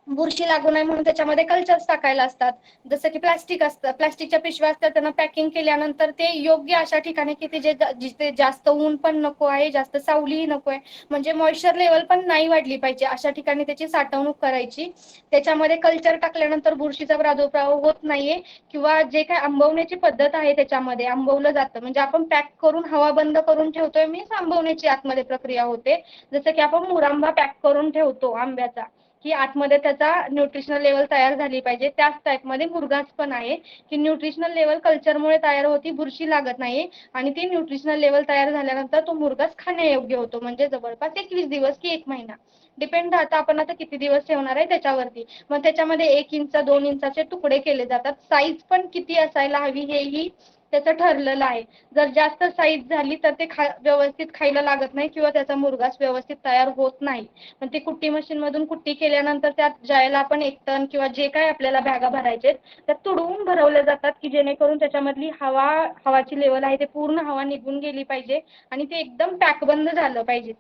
बुरशी लागू नये म्हणून त्याच्यामध्ये कल्चर्स टाकायला असतात. जसं की प्लास्टिक असतं, प्लास्टिकच्या पिशव्या असतात, त्यांना पॅकिंग केल्यानंतर ते योग्य अशा ठिकाणी की ते जिथे जास्त ऊन पण नको आहे, जास्त सावलीही नको आहे, म्हणजे मॉइश्चर लेवल पण नाही वाढली पाहिजे अशा ठिकाणी त्याची साठवणूक करायची. त्याच्यामध्ये कल्चर टाकल्यानंतर बुरशीचा प्रादुर्भाव होत नाहीये किंवा जे काय आंबवण्याची पद्धत आहे त्याच्यामध्ये आंबवलं जातं, म्हणजे आपण पॅक करून हवा बंद करून ठेवतोय मी आंबवण्याची आतमध्ये प्रक्रिया होते. जसं की आपण मुरांबा पॅक करून ठेवतो आंब्याचा की आतमध्ये त्याचा न्यूट्रिशनल लेवल तयार झाली पाहिजे, त्याच टाईपमध्ये मुरघास पण आहे की न्यूट्रिशनल लेवल कल्चरमुळे तयार होती, बुरशी लागत नाही आणि ती न्यूट्रिशनल लेवल तयार झाल्यानंतर तो मुरघास खाण्यायोग्य होतो, म्हणजे जवळपास 21 दिवस की 1 महिना डिपेंड राहतं आपण आता किती दिवस ठेवणार आहे त्याच्यावरती. मग त्याच्यामध्ये 1 इंच 2 इंचाचे तुकडे केले जातात. साईज पण किती असायला हवी हेही त्याचं ठरलेलं आहे. जर जास्त साईज झाली तर ते व्यवस्थित खायला लागत नाही किंवा त्याचा मुरघास व्यवस्थित तयार होत नाही. पण ते कुट्टी मशीन मधून कुट्टी केल्यानंतर त्यात ज्याला आपण 1 टन किंवा जे काय आपल्याला बॅगा भरायचे त्यात तुडवून भरवले जातात की जेणेकरून त्याच्यामधली हवाची लेवल आहे ते पूर्ण हवा निघून गेली पाहिजे आणि ते एकदम पॅक बंद झालं पाहिजे.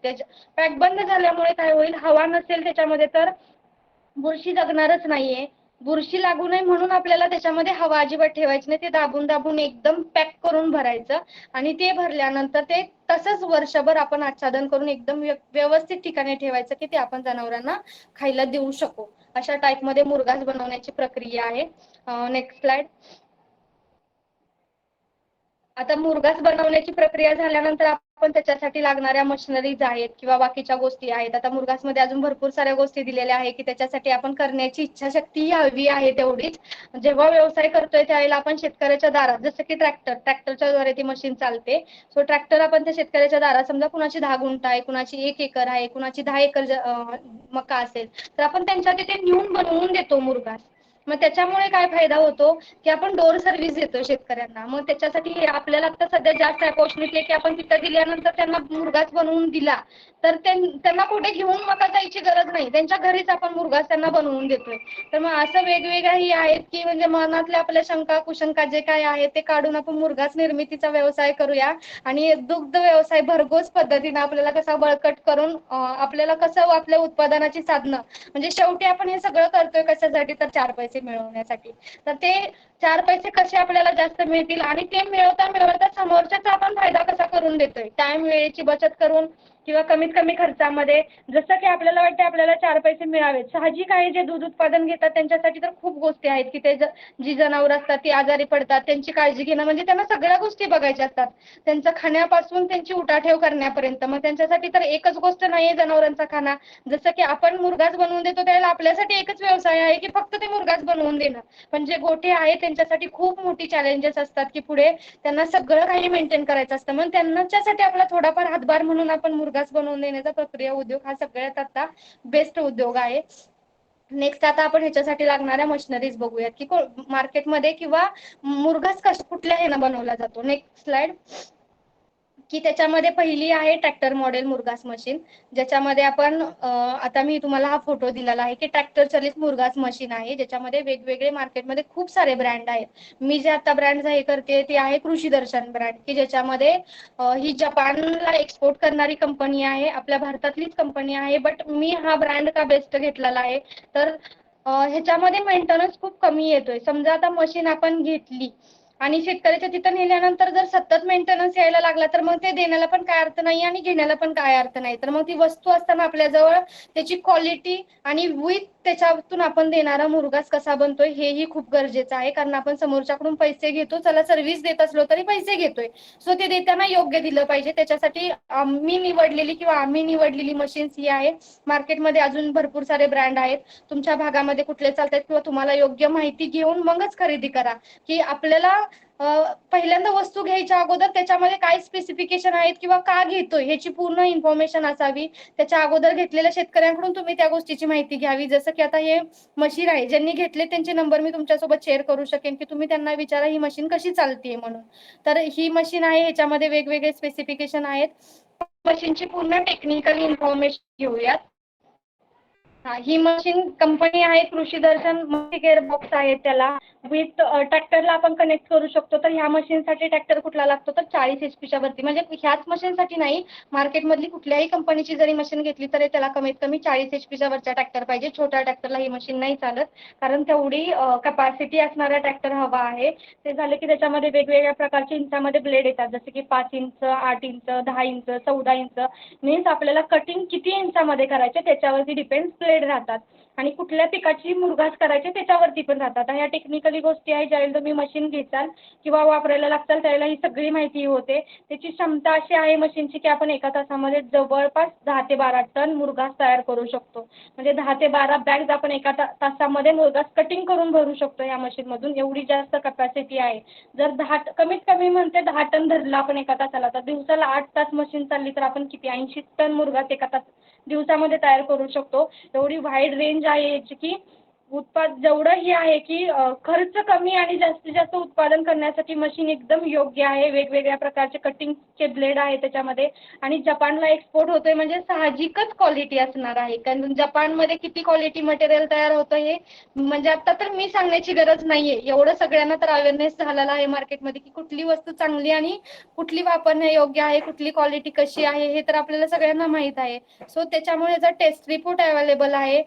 पॅक बंद झाल्यामुळे काय होईल, हवा नसेल त्याच्यामध्ये तर बुरशी जगणारच नाहीये. बुरशी लागू नये म्हणून आपल्याला त्याच्यामध्ये हवा अजिबात ठेवायची नाही, ते दाबून दाबून एकदम पॅक करून भरायचं आणि ते भरल्यानंतर ते तसंच वर्षभर आपण आच्छादन करून एकदम व्यवस्थित ठिकाणी ठेवायचं की ते आपण जनावरांना खायला देऊ शकू. अशा टाईप मध्ये मुरघास बनवण्याची प्रक्रिया आहे. Next slide. आता मुरघास बनवण्याची प्रक्रिया झाल्यानंतर आपण त्याच्यासाठी लागणाऱ्या मशिनरीज आहेत किंवा बाकीच्या गोष्टी आहेत. आता मुरघासमध्ये अजून भरपूर साऱ्या गोष्टी दिलेल्या आहेत की त्याच्यासाठी आपण करण्याची इच्छाशक्ती हवी आहे तेवढीच. जेव्हा व्यवसाय करतोय त्यावेळेला आपण शेतकऱ्याच्या दारात, जसं की ट्रॅक्टरच्या द्वारे ती मशीन चालते. सो ट्रॅक्टर आपण त्या शेतकऱ्याच्या दारात, समजा कुणाची 10 गुंठ आहे, कुणाची 1 एकर आहे, कुणाची 10 एकर मका असेल तर आपण त्यांच्या तिथे नेऊन बनवून देतो मुरघास. मग त्याच्यामुळे काय फायदा होतो की आपण डोर सर्व्हिस देतो शेतकऱ्यांना. मग त्याच्यासाठी आपल्याला आता सध्या जास्त अपॉर्च्युनिटी आहे की आपण तिथं दिल्यानंतर त्यांना मुरघास बनवून दिला तर त्यांना कुठे घेऊन मका जायची गरज नाही, त्यांच्या घरीच आपण मुरघास त्यांना बनवून देतोय. तर मग असं वेगवेगळ्याही आहेत की म्हणजे मनातल्या आपल्या शंका कुशंका जे काय आहे ते काढून आपण मुरघास निर्मितीचा व्यवसाय करूया आणि दुग्ध व्यवसाय भरघोस पद्धतीने आपल्याला कसा बळकट करून आपल्याला कसं आपल्या उत्पादनाची साधनं, म्हणजे शेवटी आपण हे सगळं करतोय कशासाठी तर 4 पैसे मिळवण्यासाठी. तर ते चार पैसे कसे आपल्याला जास्त मिळतील आणि ते मिळवता मिळवता समोरच्याचा आपण फायदा कसा करून देतोय, टाइम वेळेची बचत करून किंवा कमीत कमी खर्चामध्ये. जसं की आपल्याला वाटते आपल्याला चार पैसे मिळावेत, साहजिक आहे जे दूध उत्पादन घेतात त्यांच्यासाठी तर खूप गोष्टी आहेत की ते जी जनावर असतात ती आजारी पडतात, त्यांची काळजी घेणं म्हणजे त्यांना सगळ्या गोष्टी बघायच्या असतात, त्यांचं खाण्यापासून त्यांची उठाठेव करण्यापर्यंत. मग त्यांच्यासाठी तर एकच गोष्ट नाहीये जनावरांचा खाना. जसं की आपण मुर्गाच बनवून देतो त्याला आपल्यासाठी एकच व्यवसाय आहे की फक्त ते मुर्गाच बनवून देणं. पण जे गोठे आहे त्यांच्यासाठी खूप मोठी चॅलेंजेस असतात की पुढे त्यांना सगळं काही मेंटेन करायचं असतं. मग त्यांच्यासाठी आपला थोडाफार हातभार म्हणून आपण मुर्गास बनवून देण्याचा प्रक्रिया उद्योग हा सगळ्यात आता बेस्ट उद्योग आहे. नेक्स्ट आता आपण ह्याच्यासाठी लागणाऱ्या मशिनरीज बघूयात की मार्केटमध्ये किंवा मुर्गास कुठल्या ह्यानं बनवला जातो. Next slide. की त्याच्यामध्ये पहिली आहे ट्रॅक्टर मॉडेल मुर्गास मशीन, ज्याच्यामध्ये आपण आता मी तुम्हाला हा फोटो दिलेला आहे की ट्रॅक्टर चालित मुर्गास मशीन आहे, ज्याच्यामध्ये वेगवेगळे मार्केटमध्ये खूप सारे ब्रँड आहेत. मी जे आता ब्रँड हे करते ते आहे कृषी दर्शन ब्रँड, की ज्याच्यामध्ये ही जपानला एक्सपोर्ट करणारी कंपनी आहे, आपल्या भारतातलीच कंपनी आहे. बट मी हा ब्रँड का बेस्ट घेतलेला आहे तर ह्याच्यामध्ये मेंटेनन्स खूप कमी येतोय. समजा आता मशीन आपण घेतली आणि शेतकऱ्याच्या तिथं नेल्यानंतर जर सतत मेंटेनन्स यायला लागला तर मग ते देण्याला पण काय अर्थ नाही आणि घेण्याला पण काय अर्थ नाही. तर मग ती वस्तू असताना आपल्याजवळ त्याची क्वालिटी आणि विथ त्याच्यातून आपण देणारा मुर्गास कसा बनतोय हेही खूप गरजेचं आहे, कारण आपण समोरच्याकडून पैसे घेतो, चला सर्व्हिस देत असलो तरी पैसे घेतोय, सो ते देताना योग्य दिलं पाहिजे. त्याच्यासाठी मी निवडलेली किंवा आम्ही निवडलेली मशीन्स ही आहे. मार्केटमध्ये अजून भरपूर सारे ब्रँड आहेत, तुमच्या भागामध्ये कुठले चालतात किंवा तुम्हाला योग्य माहिती घेऊन मगच खरेदी करा. की आपल्याला पहिल्यांदा वस्तू घ्यायच्या अगोदर त्याच्यामध्ये काय स्पेसिफिकेशन आहेत किंवा का घेतोय ह्याची पूर्ण इन्फॉर्मेशन असावी. त्याच्या अगोदर घेतलेल्या शेतकऱ्यांकडून तुम्ही त्या गोष्टीची माहिती घ्यावी. जसं की आता हे मशीन आहे, ज्यांनी घेतले त्यांचे नंबर मी तुमच्यासोबत शेअर करू शकेन की तुम्ही त्यांना विचारा ही मशीन कशी चालते म्हणून. तर ही मशीन आहे, ह्याच्यामध्ये वेगवेगळे स्पेसिफिकेशन आहेत. मशीनची पूर्ण टेक्निकल इन्फॉर्मेशन घेऊयात. ही मशीन कंपनी आहे कृषी दर्शन, मल्टी गेअर बॉक्स आहे, त्याला विथ ट्रॅक्टरला आपण कनेक्ट करू शकतो. तर ह्या मशीनसाठी ट्रॅक्टर कुठला लागतो तर 40 HP वरती, म्हणजे ह्याच मशीनसाठी नाही, मार्केटमधली कुठल्याही कंपनीची जरी मशीन घेतली तरी त्याला कमीत कमी 40 HP वरचा ट्रॅक्टर पाहिजे. छोट्या ट्रॅक्टरला ही मशीन नाही चालत, कारण तेवढी कॅपॅसिटी असणारा ट्रॅक्टर हवा आहे. ते झाले की त्याच्यामध्ये वेगवेगळ्या प्रकारचे इंचामध्ये ब्लेड येतात, जसे की 5 inch, 8 inch, 10 inch, 14 inch. Means आपल्याला कटिंग किती इंचामध्ये करायचे त्याच्यावरती डिपेंड ब्लेड राहतात, आणि कुठल्या पिकाची मुरघास करायचे त्याच्यावरती पण राहतात. ह्या टेक्निकली गोष्टी आहे, ज्यावेळेला तुम्ही मशीन घेताल किंवा वापरायला लागताल त्यावेळेला ही सगळी माहिती होते. त्याची क्षमता अशी आहे मशीनची की आपण एका तासामध्ये जवळपास 10 ते 12 टन मुरघास तयार करू शकतो. म्हणजे 10 ते 12 बॅग्स आपण एका तासामध्ये मुरघास कटिंग करून भरू शकतो या मशीनमधून, एवढी जास्त कॅपॅसिटी आहे. जर कमीत कमी म्हणते 10 टन धरला आपण एका तासाला, तर दिवसाला 8 तास मशीन चालली तर आपण किती 80 टन मुरघास एका दिवसामध्ये तयार करू शकतो. एवढी वाईड रेंज आहे याची की जेवढं ही आहे की खर्च कमी आणि जास्तीत जास्त उत्पादन करण्यासाठी मशीन एकदम योग्य आहे. वेगवेगळ्या प्रकारचे कटिंगचे ब्लेड आहे त्याच्यामध्ये, आणि जपानला एक्सपोर्ट होतोय म्हणजे साहजिकच क्वालिटी असणार आहे, कारण जपानमध्ये किती क्वालिटी मटेरियल तयार होतं हे म्हणजे आता तर मी सांगण्याची गरज नाहीये. एवढं सगळ्यांना तर अवेअरनेस झालेला आहे मार्केटमध्ये की कुठली वस्तू चांगली आणि कुठली वापरणे योग्य आहे, कुठली क्वालिटी कशी आहे हे तर आपल्याला सगळ्यांना माहित आहे. सो त्याच्यामुळे जर टेस्ट रिपोर्ट अवेलेबल आहे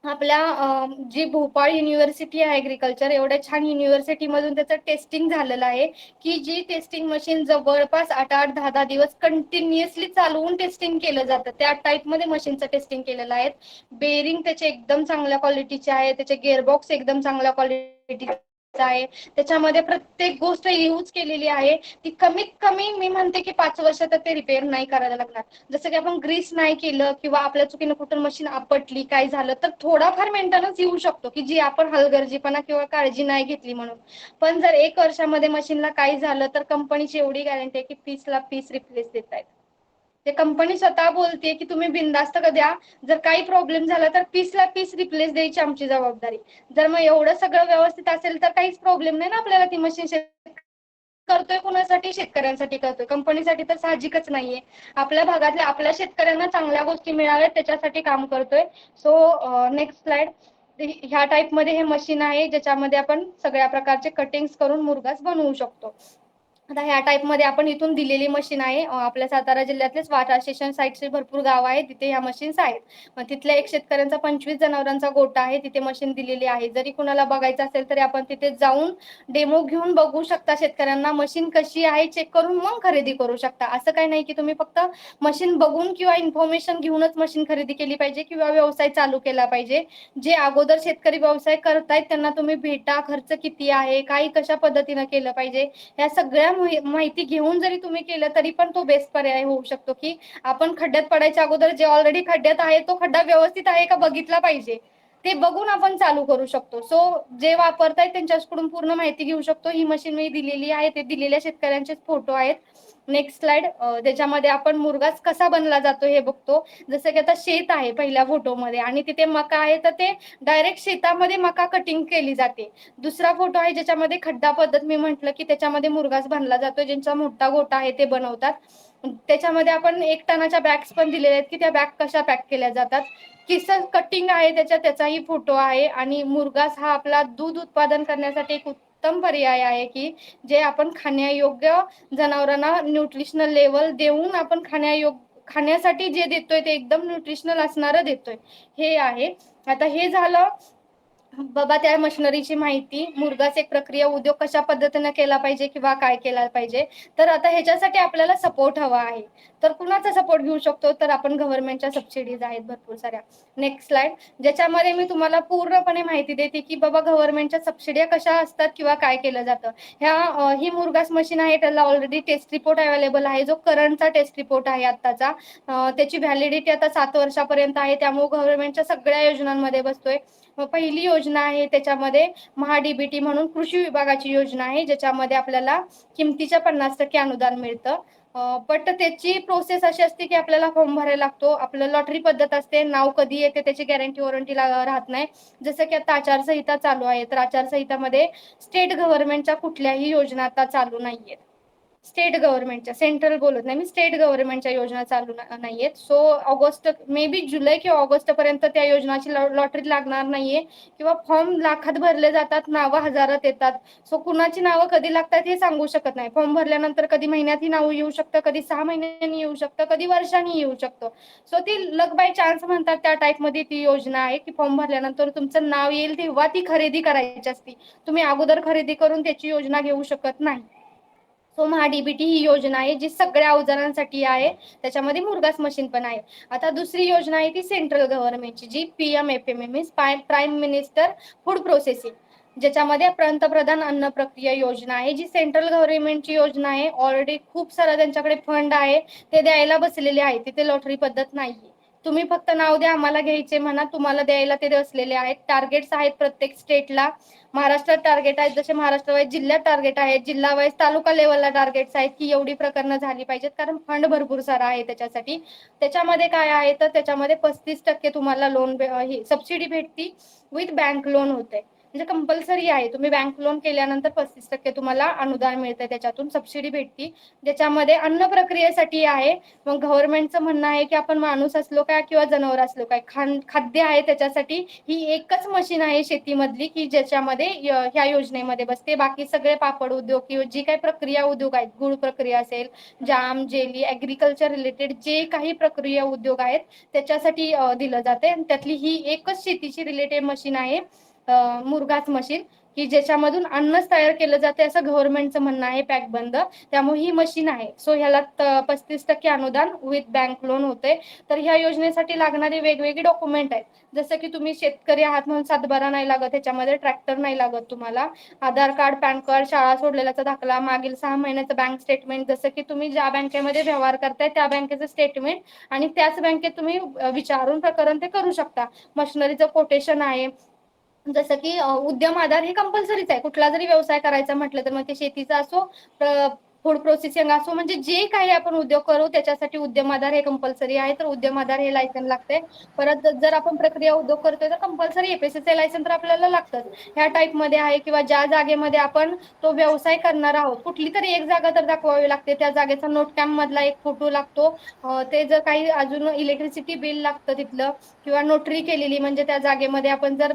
आपल्या जी भोपाळ युनिव्हर्सिटी आहे ॲग्रिकल्चर, एवढ्या छान युनिव्हर्सिटीमधून त्याचं टेस्टिंग झालेलं आहे की जी टेस्टिंग मशीन जवळपास 8-8, 10-10 दिवस कंटिन्युअसली चालवून टेस्टिंग केलं जातं. त्या टाईपमध्ये मशीनचं टेस्टिंग केलेलं आहे. बेरिंग त्याचे एकदम चांगल्या क्वालिटीचे आहे, त्याचे गेअरबॉक्स एकदम चांगल्या क्वालिटीचे आहे, त्याच्यामध्ये प्रत्येक गोष्ट यूज केलेली आहे. ती कमीत कमी मी म्हणते की 5 वर्ष तर ते रिपेअर नाही करायला लागणार. जसं की आपण ग्रीस नाही केलं किंवा आपल्या चुकीनं कुठं मशीन आपटली काय झालं तर थोडाफार मेंटेनन्स येऊ शकतो की जी आपण हलगर्जीपणा किंवा काळजी नाही घेतली म्हणून. पण जर 1 वर्षामध्ये मशीनला काही झालं तर कंपनीची एवढी गॅरंटी आहे की पीसला पीस रिप्लेस देत आहेत. ते कंपनी स्वतः बोलते की तुम्ही बिनधास्त द्या, जर काही प्रॉब्लेम झाला तर पीसला पीस रिप्लेस द्यायची आमची जबाबदारी. जर मग एवढं सगळं व्यवस्थित असेल तर काहीच प्रॉब्लेम नाही ना आपल्याला. ती मशीन करतोय कुणासाठी? शेतकऱ्यांसाठी करतोय, कंपनीसाठी तर साहजिकच नाहीये. आपल्या भागातल्या आपल्या शेतकऱ्यांना चांगल्या गोष्टी मिळाव्यात त्याच्यासाठी काम करतोय. So next slide. ह्या टाईपमध्ये हे मशीन आहे ज्याच्यामध्ये आपण सगळ्या प्रकारचे कटिंग्स करून मुरघास बनवू शकतो. आता ह्या टाईपमध्ये आपण इथून दिलेली मशीन आहे. आपल्या सातारा जिल्ह्यातलेच वाटा स्टेशन साईडचे भरपूर गाव आहे, तिथे ह्या मशीन्स आहेत. मग तिथल्या एक शेतकऱ्यांचा 25 जनावरांचा गोठा आहे, तिथे मशीन दिलेली आहे. जरी कुणाला बघायचं असेल तरी आपण तिथे जाऊन डेमो घेऊन बघू शकता. शेतकऱ्यांना मशीन कशी आहे चेक करून मग खरेदी करू शकता. असं काही नाही की तुम्ही फक्त मशीन बघून किंवा इन्फॉर्मेशन घेऊनच मशीन खरेदी केली पाहिजे किंवा व्यवसाय चालू केला पाहिजे. जे अगोदर शेतकरी व्यवसाय करतायत त्यांना तुम्ही भेटा, खर्च किती आहे, काही कशा पद्धतीनं केलं पाहिजे, या सगळ्या माहिती घेऊन जरी तुम्ही केलं तरी पण तो बेस्ट पर्याय होऊ शकतो. की आपण खड्ड्यात पडायच्या अगोदर जे ऑलरेडी खड्ड्यात आहे तो खड्डा व्यवस्थित आहे का बघितला पाहिजे, ते बघून आपण चालू करू शकतो. सो जे वापरतायत त्यांच्याकडून पूर्ण माहिती घेऊ शकतो. ही मशीन मी दिलेली आहे, ते दिलेल्या शेतकऱ्यांचे फोटो आहेत. Next slide. त्याच्यामध्ये आपण मुरघास कसा बनला जातो हे बघतो. जसं की आता शेत आहे पहिल्या फोटोमध्ये आणि तिथे मका आहे, तर ते डायरेक्ट शेतामध्ये मका कटिंग केली जाते. दुसरा फोटो आहे ज्याच्यामध्ये खड्डा पद्धत मी म्हटलं की त्याच्यामध्ये मुरघास बांधला जातो. ज्यांचा मोठा गोठा आहे ते बनवतात. त्याच्यामध्ये आपण 1 टनाच्या बॅग्स पण दिलेल्या आहेत की त्या बॅग कशा पॅक केल्या जातात. किस कटिंग आहे त्याचाही फोटो आहे. आणि मुरघास हा आपला दूध उत्पादन करण्यासाठी एक उत्तम पर्याय आहे की जे आपण खाण्यायोग्य जनावरांना न्यूट्रिशनल लेवल देऊन आपण खाण्यासाठी जे देतोय ते एकदम न्यूट्रिशनल असणारं देतोय, हे आहे. आता हे झालं बाबा त्या मशिनरीची माहिती. मुरघास एक प्रक्रिया उद्योग कशा पद्धतीने केला पाहिजे किंवा काय केला पाहिजे. तर आता ह्याच्यासाठी आपल्याला सपोर्ट हवा आहे. तर कुणाचा सपोर्ट घेऊ शकतो, तर आपण गव्हर्नमेंटच्या सबसिडीज आहेत भरपूर साऱ्या. Next slide. ज्याच्यामध्ये मी तुम्हाला पूर्णपणे माहिती देते की बाबा गव्हर्नमेंटच्या सबसिड्या कशा असतात किंवा काय केलं जातं. ही मुरघास मशीन आहे, त्याला ऑलरेडी टेस्ट रिपोर्ट अवेलेबल आहे, जो करंटचा टेस्ट रिपोर्ट आहे आत्ताचा. त्याची व्हॅलिडिटी आता 7 वर्षापर्यंत आहे, त्यामुळे गव्हर्नमेंटच्या सगळ्या योजनांमध्ये बसतोय. पहिली योजना आहे त्याच्यामध्ये महाडीबीटी म्हणून कृषी विभागाची योजना आहे, ज्याच्यामध्ये आपल्याला किमतीच्या 50% अनुदान मिळतं. बट त्याची प्रोसेस अशी असते की आपल्याला फॉर्म भरायला लागतो. आपलं लॉटरी पद्धत असते. नाव कधी येते त्याची गॅरंटी वॉरंटी राहत नाही. जसं की आता आचारसंहिता चालू आहे, तर आचारसंहितामध्ये स्टेट गव्हर्नमेंटच्या कुठल्याही योजना आता चालू नाहीयेत. स्टेट गव्हर्नमेंटच्या, सेंट्रल बोलत नाही मी, स्टेट गव्हर्नमेंटच्या योजना चालू नाहीयेत. सो ऑगस्ट मे बी जुलै किंवा ऑगस्ट पर्यंत त्या योजनाची लॉटरी लागणार नाहीये किंवा फॉर्म लाखात भरले जातात, नावं हजारात येतात. सो कुणाची नावं कधी लागतात हे सांगू शकत नाही. फॉर्म भरल्यानंतर कधी महिन्यात ही नाव येऊ शकतं, कधी 6 महिन्यांनी येऊ शकतं, कधी वर्षांनी येऊ शकतं. सो ती लक बाय चान्स म्हणतात त्या टाईप मध्ये ती योजना आहे की फॉर्म भरल्यानंतर तुमचं नाव येईल तेव्हा ती खरेदी करायची असते. तुम्ही अगोदर खरेदी करून त्याची योजना घेऊ शकत नाही. सो महाडीबीटी ही योजना आहे जी सगळ्या अवजारांसाठी आहे. त्याच्यामध्ये मुरघास मशीन पण आहे. आता दुसरी योजना आहे ती सेंट्रल गव्हर्नमेंटची, जी PMFME prime minister food processing, ज्याच्यामध्ये पंतप्रधान अन्न प्रक्रिया योजना आहे, जी सेंट्रल गव्हर्नमेंटची योजना आहे. ऑलरेडी खूप सारा त्यांच्याकडे फंड आहे, ते द्यायला बसलेले आहे. तिथे लॉटरी पद्धत नाहीये. तुम्ही फक्त नाव द्या, आम्हाला घ्यायचे म्हणा, तुम्हाला द्यायला ते बसलेले आहेत. टार्गेट्स आहेत प्रत्येक स्टेटला. महाराष्ट्रात टार्गेट आहेत, जसे महाराष्ट्र वाईज जिल्ह्यात टार्गेट आहेत, जिल्हा वाईज तालुका लेवलला टार्गेट्स आहेत की एवढी प्रकरणं झाली पाहिजेत, कारण फंड भरपूर सारा आहे त्याच्यासाठी. त्याच्यामध्ये काय आहे तर त्याच्यामध्ये 35% तुम्हाला लोन ही सबसिडी भेटती, विथ बँक लोन होते. म्हणजे कंपल्सरी आहे, तुम्ही बँक लोन केल्यानंतर 35% तुम्हाला अनुदान मिळते, त्याच्यातून सबसिडी भेटती. ज्याच्यामध्ये अन्न प्रक्रियेसाठी आहे. मग गव्हर्नमेंटचं म्हणणं आहे की आपण माणूस असलो काय किंवा जनावर असलो काय, खाद्य आहे त्याच्यासाठी ही एकच मशीन आहे शेतीमधली की ज्याच्यामध्ये ह्या योजनेमध्ये बसते. बाकी सगळे पापड उद्योग किंवा जी काही प्रक्रिया उद्योग आहेत, गुळ प्रक्रिया असेल, जाम, जेली, ऍग्रिकल्चर रिलेटेड जे काही प्रक्रिया उद्योग आहेत त्याच्यासाठी दिलं जाते. त्यातली ही एकच शेतीची रिलेटेड मशीन आहे, मुरघास मशीन, की ज्याच्यामधून अन्नच तयार केलं जाते असं गव्हर्नमेंटचं म्हणणं आहे, पॅक बंद. त्यामुळे ही मशीन आहे. सो ह्याला 35% अनुदान विथ बँक लोन होते. तर ह्या योजनेसाठी लागणारे वेगवेगळे डॉक्युमेंट आहेत. जसं की तुम्ही शेतकरी आहात म्हणून सातबारा नाही लागत, ह्याच्यामध्ये ट्रॅक्टर नाही लागत तुम्हाला, आधार कार्ड, पॅन कार्ड, शाळा सोडलेल्याचा दाखला, मागील 6 महिन्याचं बँक स्टेटमेंट, जसं की तुम्ही ज्या बँकेमध्ये व्यवहार करताय त्या बँकेचं स्टेटमेंट, आणि त्याच बँकेत तुम्ही विचारून प्रकरण ते करू शकता. मशिनरीचं कोटेशन आहे. जसं की उद्यम आधार हे कंपल्सरीच आहे. कुठला जरी व्यवसाय करायचा म्हटलं तर मग ते शेतीचा असो, फूड प्रोसेसिंग असो, म्हणजे जे काही आपण उद्योग करू त्याच्यासाठी उद्यम आधार हे कंपल्सरी आहे. तर उद्यम आधार हे लायसन लागते. परत जर आपण प्रक्रिया उद्योग करतोय तर कंपल्सरी FSC लायसन तर आपल्याला लागतं. ह्या टाईप मध्ये आहे. किंवा ज्या जागेमध्ये आपण तो व्यवसाय करणार आहोत, कुठली तरी एक जागा तर दाखवावी लागते. त्या जागेचा नोट कॅम्प मधला एक फोटो लागतो. ते जर काही अजून इलेक्ट्रिसिटी बिल लागतं तिथलं, किंवा नोटरी केलेली, म्हणजे त्या जागेमध्ये आपण जर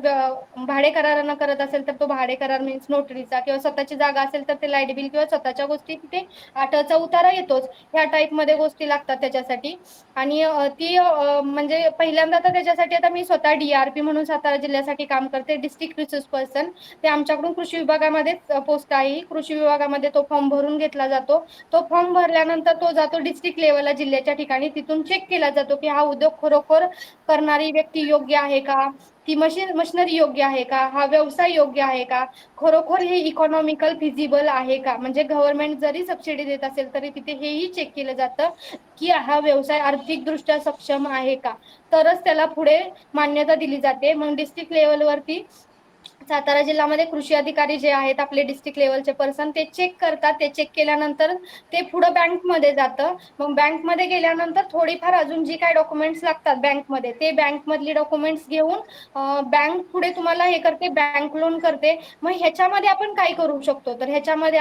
भाडे करारानं करत असेल तर तो भाडे करार मीन्स नोटरीचा, किंवा स्वतःची जागा असेल तर ते लाईट बिल किंवा स्वतःच्या गोष्टी लागते, 8चा उतारा येतोच, ह्या टाईपमध्ये गोष्टी लागतात त्याच्यासाठी. आणि ती म्हणजे पहिल्यांदा तर त्याच्यासाठी आता मी स्वतः DRP म्हणून सातारा जिल्ह्यासाठी काम करते, डिस्ट्रिक्ट रिसोर्स पर्सन. ते आमच्याकडून कृषी विभागामध्येच पोस्ट आहे. कृषी विभागामध्ये तो फॉर्म भरून घेतला जातो. तो फॉर्म भरल्यानंतर तो जातो डिस्ट्रिक्ट लेवलला, जिल्ह्याच्या ठिकाणी. तिथून चेक केला जातो की हा उद्योग खरोखर करणारी व्यक्ती योग्य आहे का, ती मशिनरी योग्य आहे का, हा व्यवसाय योग्य आहे का, खरोखर हे इकॉनॉमिकल फिजिबल आहे का. म्हणजे गव्हर्नमेंट जरी सबसिडी देत असेल तरी तिथे हेही चेक केलं जातं की हा व्यवसाय आर्थिकदृष्ट्या सक्षम आहे का, तरच त्याला पुढे मान्यता दिली जाते. मग डिस्ट्रिक्ट लेवलवरती सातारा जिल्ह्यामध्ये कृषी अधिकारी जे आहेत आपले डिस्ट्रिक्ट लेवलचे पर्सन, ते चेक करतात. ते चेक केल्यानंतर ते पुढे बँकमध्ये जातं. मग बँकमध्ये गेल्यानंतर थोडीफार अजून जी काय डॉक्युमेंट्स लागतात बँकमध्ये, ते बँकमधली डॉक्युमेंट्स घेऊन बँक पुढे तुम्हाला हे करते, बँक लोन करते. मग ह्याच्यामध्ये आपण काय करू शकतो, तर ह्याच्यामध्ये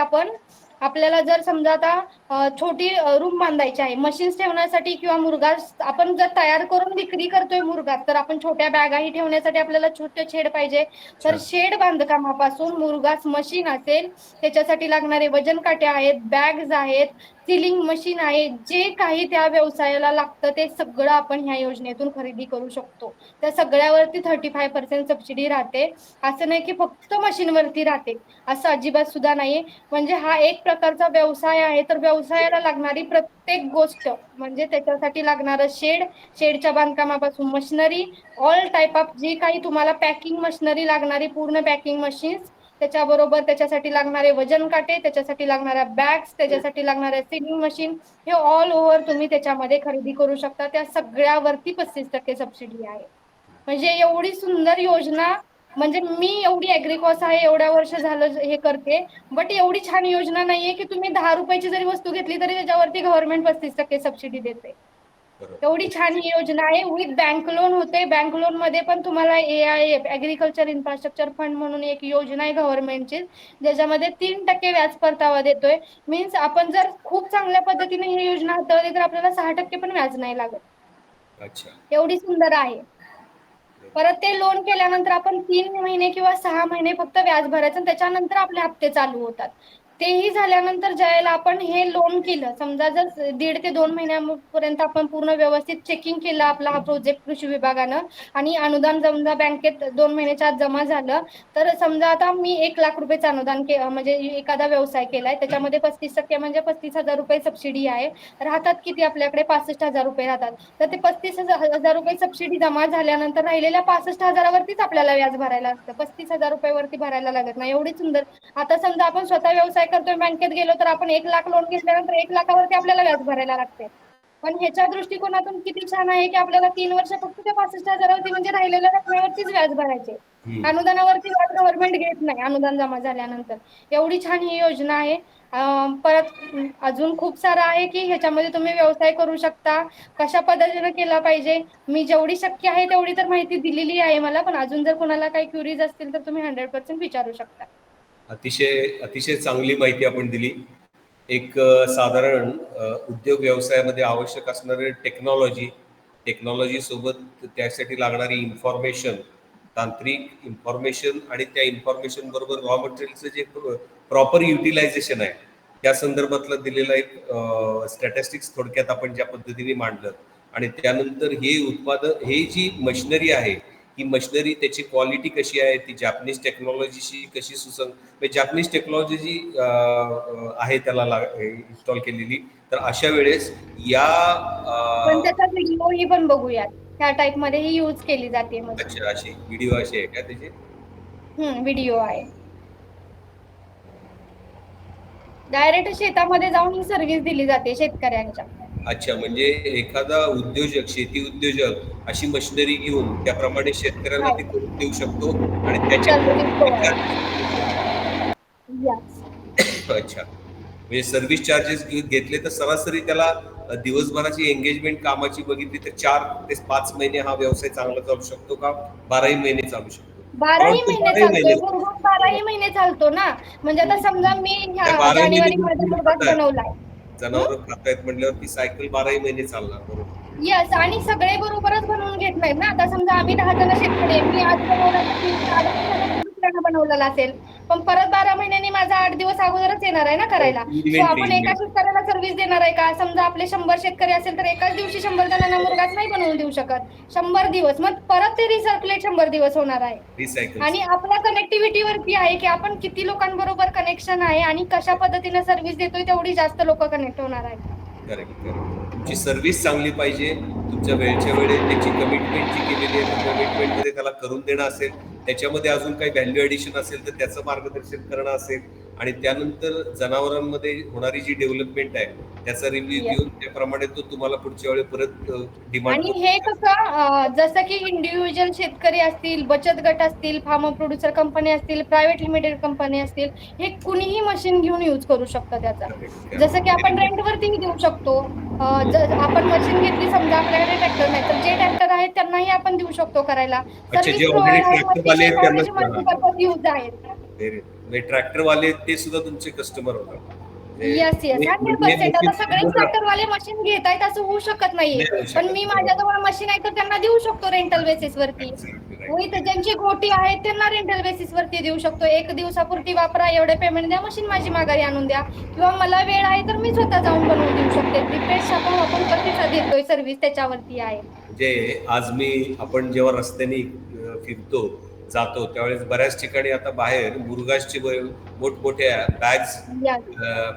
आपल्याला जर समजा आता छोटी रूम बांधायची आहे मशीन्स ठेवण्यासाठी, किंवा मुरघास आपण जर तयार करून विक्री करतोय मुरघास, तर आपण छोट्या बॅगाही ठेवण्यासाठी आपल्याला छोटे शेड पाहिजे. तर शेड बांधकामापासून मुरघास मशीन असेल, त्याच्यासाठी लागणारे वजन काटे आहेत, बॅग्स आहेत, सिलिंग मशीन आहे, जे काही त्या व्यवसायाला लागतं ते सगळं आपण ह्या योजनेतून खरेदी करू शकतो. त्या सगळ्यावरती 35% सबसिडी राहते. असं नाही की फक्त मशीनवरती राहते, असं अजिबात सुद्धा नाहीये. म्हणजे हा एक प्रकारचा व्यवसाय आहे. तर व्यवसायाला लागणारी प्रत्येक गोष्ट, म्हणजे त्याच्यासाठी लागणारं शेडच्या बांधकामापासून मशिनरी, ऑल टाईप ऑफ जी काही तुम्हाला पॅकिंग मशिनरी लागणारी, पूर्ण पॅकिंग मशीन्स, त्याच्याबरोबर त्याच्यासाठी लागणारे वजन काटे, त्याच्यासाठी लागणाऱ्या बॅग्स, त्याच्यासाठी लागणाऱ्या सिलिंग मशीन, हे ऑल ओव्हर तुम्ही त्याच्यामध्ये खरेदी करू शकता. त्या सगळ्यावरती 35% सबसिडी आहे. म्हणजे एवढी सुंदर योजना, म्हणजे मी एवढी ऍग्रिकॉस आहे, एवढ्या वर्ष झालं हे करते, बट एवढी छान योजना नाहीये की तुम्ही 10 रुपयाची जरी वस्तू घेतली तरी त्याच्यावरती गव्हर्नमेंट 35% सबसिडी देते. एवढी छान ही योजना आहे. विथ बँक लोन होते. बँक लोन मध्ये पण तुम्हाला AIF ऍग्रिकल्चर इन्फ्रास्ट्रक्चर फंड म्हणून एक योजना आहे गव्हर्नमेंटची, ज्याच्यामध्ये 3% व्याज परतावा देतोय. मीन्स आपण जर खूप चांगल्या पद्धतीने ही योजना हाताळली तर आपल्याला 6% पण व्याज नाही लागत. अच्छा. एवढी सुंदर आहे. परत ते लोन केल्यानंतर आपण 3 महिने किंवा 6 महिने फक्त व्याज भरायचं, त्याच्यानंतर आपले हप्ते चालू होतात. तेही झाल्यानंतर ज्यावेळेला आपण हे लोन केलं, समजा जर 1.5 ते 2 महिन्यापर्यंत आपण पूर्ण व्यवस्थित चेकिंग केलं आपला हा प्रोजेक्ट कृषी विभागानं, आणि अनुदान समजा बँकेत 2 महिन्याच्या आत जमा झालं, तर समजा आता मी 1 लाख रुपयाचं अनुदान म्हणजे एखादा व्यवसाय केलाय, त्याच्यामध्ये 35% म्हणजे 35,000 रुपये सबसिडी आहे. राहतात किती आपल्याकडे, 65,000 रुपये राहतात. तर ते 35,000 रुपये सबसिडी जमा झाल्यानंतर राहिलेल्या 65,000वरतीच आपल्याला व्याज भरायला असतं. 35,000 रुपयावरती भरायला लागत नाही. एवढी सुंदर. आता समजा आपण स्वतः व्यवसाय करतोय, बँकेत गेलो तर आपण 1 लाख लोन घेतल्यानंतर 1 लाखावरती आपल्याला व्याज भरायला लागते. पण ह्याच्या दृष्टिकोनातून किती छान आहे की आपल्याला 3 वर्ष फक्त त्या 65,000वरती, म्हणजे राहिलेल्या रकमेवरतीच व्याज भरायचे. अनुदानावरती व्याज गव्हर्नमेंट घेत नाही अनुदान जमा झाल्यानंतर. एवढी छान ही योजना आहे. परत अजून खूप सारं आहे की ह्याच्यामध्ये तुम्ही व्यवसाय करू शकता, कशा पद्धतीने केला पाहिजे. मी जेवढी शक्य आहे तेवढी तर माहिती दिलेली आहे मला, पण अजून जर कोणाला काही क्युरीज असतील तर तुम्ही 100% विचारू शकता. अतिशय अतिशय चांगली माहिती आपण दिली. एक साधारण उद्योग व्यवसायामध्ये आवश्यक असणारे टेक्नॉलॉजी सोबत त्यासाठी लागणारी इन्फॉर्मेशन, तांत्रिक इन्फॉर्मेशन, आणि त्या इन्फॉर्मेशन बरोबर रॉ मटेरियलचं जे प्रॉपर युटिलायझेशन आहे त्या संदर्भातलं दिलेलं एक स्टॅटिस्टिक्स थोडक्यात आपण ज्या पद्धतीने मांडलं, आणि त्यानंतर हे उत्पादन, हे जी मशिनरी आहे, ही मशिनरी त्याची क्वालिटी कशी आहे, ती जॅपनीज टेक्नॉलॉजीशी कशी म्हणजे जॅपनीज टेक्नॉलॉजी जी आहे त्याला इन्स्टॉल केलेली, तर अशा वेळेस या पण त्याचा व्हिडिओही पण बघूयात, त्या टाइप मध्ये ही यूज केली जाते मशीन. अच्छा, अशी व्हिडिओ अशी आहे का त्याचे? व्हिडिओ आहे. डायरेक्ट शेतामध्ये जाऊन ही सर्व्हिस दिली जाते शेतकऱ्यांच्या. अच्छा, म्हणजे एखादा उद्योजक, शेती उद्योजक अशी मशिनरी घेऊन त्याप्रमाणे शेतकऱ्याला ते करून देऊ शकतो, आणि त्याचे अच्छा, म्हणजे सर्व्हिस चार्जेस घेतले तर सरासरी त्याला दिवसभराची एंगेजमेंट कामाची बघितली तर 4 ते 5 महिने हा व्यवसाय चांगला चालू शकतो का 12ही महिने चालू शकतो? 12ही महिने चालतोय, बरोबर 12ही महिने चालतो ना. म्हणजे आता समजा मी जानेवारी मध्ये मुरघास बनवलाय, जनावर खातायत म्हटल्यावर ती सायकल 12ही महिने चालणार, बरोबर? यस. आणि सगळे बरोबरच बनवून घेत नाहीत ना. आता समजा आम्ही 10 जण शेतकरी, मी आज बनवला तर दुसऱ्यांना बनवलेला असेल, पण परत 12 महिन्यांनी माझा 8 दिवस अगोदरच येणार आहे ना करायला. सो आपण एकाच शेतकऱ्याला सर्व्हिस देणार आहे का? समजा आपले 100 शेतकरी असेल तर एकाच दिवशी 100 जणांना मुरघास नाही बनवून देऊ शकत. 100 दिवस, मग परत ते रिसर्क्युलेट 100 दिवस होणार आहे. रिसायकल. आणि आपल्या कनेक्टिव्हिटीवरती आहे की आपण किती लोकांबरोबर कनेक्शन आहे आणि कशा पद्धतीने सर्व्हिस देतोय तेवढी जास्त लोक कनेक्ट होणार आहेत. Correct correct. तुमची सर्व्हिस चांगली पाहिजे, तुमच्या वेळच्या वेळेत त्याची कमिटमेंट जी केलेली आहे कमिटमेंटमध्ये त्याला करून देणं असेल, त्याच्यामध्ये अजून काही व्हॅल्यू ॲडिशन असेल तर त्याचं मार्गदर्शन करणं असेल, आणि त्यानंतर जनावरांमध्ये होणारी जी डेव्हलपमेंट आहे त्याचा रिव्ह्यू घेऊन त्याप्रमाणे तो तुम्हाला पुढच्या वेळी परत डिमांड. आणि हे कसं जसं की इंडिव्हिज्युअल शेतकरी असतील, बचत गट असतील, फार्म प्रोड्युसर कंपनी असतील, प्रायव्हेट लिमिटेड कंपनी असतील, हे कुणीही मशीन घेऊन यूज करू शकतं त्याचा. जसं की आपण रेंटवरतीही देऊ शकतो. जर आपण मशीन घेतली समजा आपल्याकडे ट्रॅक्टर नाही तर जे ट्रॅक्टर आहेत त्यांनाही आपण देऊ शकतो करायला. सर्व्हिस मल्टीपर्पज यूज आहेत. ट्रॅक्टरवाले ते सुद्धा तुमचे कस्टमर होतात. Yes yes 100%. आता सगळेच ट्रॅक्टरवाले मशीन घेत आहेत असं होऊ शकत नाहीये, पण मी माझ्याजवळ मशीन आहे तर त्यांना देऊ शकतो रेंटल बेसिस वरती. ज्यांची गोटी आहेत त्यांना रेंटल बेसिस वरती देऊ शकतो. 1 दिवसापुरती वापरा, एवढे पेमेंट द्या, मशीन माझी माघारी आणून द्या, किंवा मला वेळ आहे तर मी स्वतः जाऊन बनवून देऊ शकते. रिपेअर्स आपण प्रतिसाद देतोय, सर्व्हिस त्याच्यावरती आहे. म्हणजे आज आपण जेव्हा रस्त्याने फिरतो जातो त्यावेळेस बऱ्याच ठिकाणी आता बाहेर मुरघासचे मोठमोठ्या बॅग्स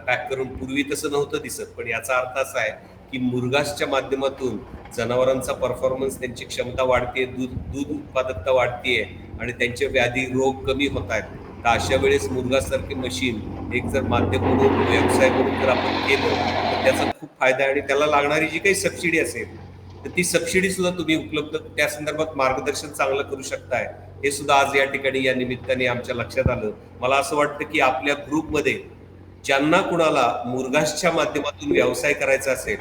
पॅक करून, पूर्वी तसं नव्हतं दिसत, पण याचा अर्थ असा आहे की मुरघासच्या माध्यमातून जनावरांचा परफॉर्मन्स, त्यांची क्षमता वाढते, दूध उत्पादकता वाढतीये आणि त्यांचे व्याधी रोग कमी होत आहेत. तर अशा वेळेस मुरघासारखे मशीन एक जर माध्यम म्हणून, व्यवसाय म्हणून जर आपण केलं तर त्याचा खूप फायदा आहे. आणि त्याला लागणारी जी काही सबसिडी असेल तर ती सबसिडी सुद्धा तुम्ही उपलब्ध त्या संदर्भात मार्गदर्शन चांगलं करू शकताय, हे सुद्धा आज या ठिकाणी या निमित्ताने आमच्या लक्षात आलं. मला असं वाटतं की आपल्या ग्रुपमध्ये ज्यांना कुणाला मुरघासच्या माध्यमातून व्यवसाय करायचा असेल,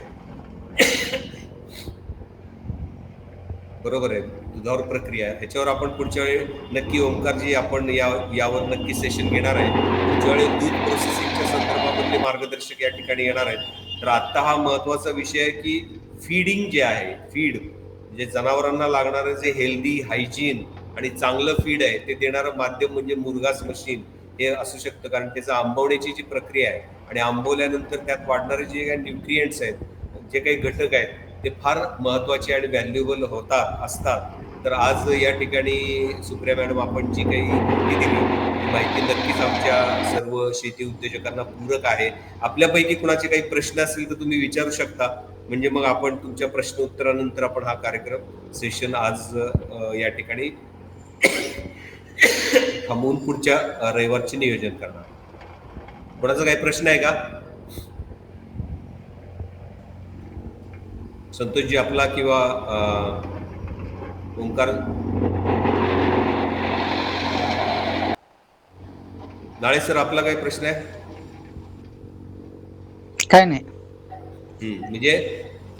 बरोबर आहे, दुधावर प्रक्रिया, ह्याच्यावर आपण पुढच्या वेळी नक्की ओंकारजी आपण यावर नक्की सेशन घेणार आहे. पुढच्या वेळी दूध प्रोसेसिंगच्या संदर्भामधले मार्गदर्शक या ठिकाणी येणार आहेत. तर आत्ता हा महत्वाचा विषय आहे की फीडिंग जे आहे, फीड म्हणजे जनावरांना लागणारं जे हेल्दी, हायजीन आणि चांगलं फीड आहे ते देणारं माध्यम म्हणजे मुरघास मशीन हे असू शकतं. कारण त्याचं आंबवण्याची जी प्रक्रिया आहे आणि आंबवल्यानंतर त्यात वाढणारे जे काही न्यूट्रिएंट्स आहेत, जे काही घटक आहेत, ते फार महत्वाचे आणि व्हॅल्युएबल असतात. तर आज या ठिकाणी सुप्रिया मॅडम आपण जी काही माहिती दिली, ती माहिती नक्कीच आमच्या सर्व शेती उद्योजकांना पूरक आहे. आपल्यापैकी कुणाचे काही प्रश्न असतील तर तुम्ही विचारू शकता, म्हणजे मग आपण तुमच्या प्रश्न उत्तरानंतर आपण हा कार्यक्रम सेशन आज या ठिकाणी थांबवून पुढच्या रविवारचे नियोजन करणार. कोणाचा काही प्रश्न आहे का? संतोषजी आपला किंवा ओंकार नाळे सर आपला काही प्रश्न आहे? काय नाही. म्हणजे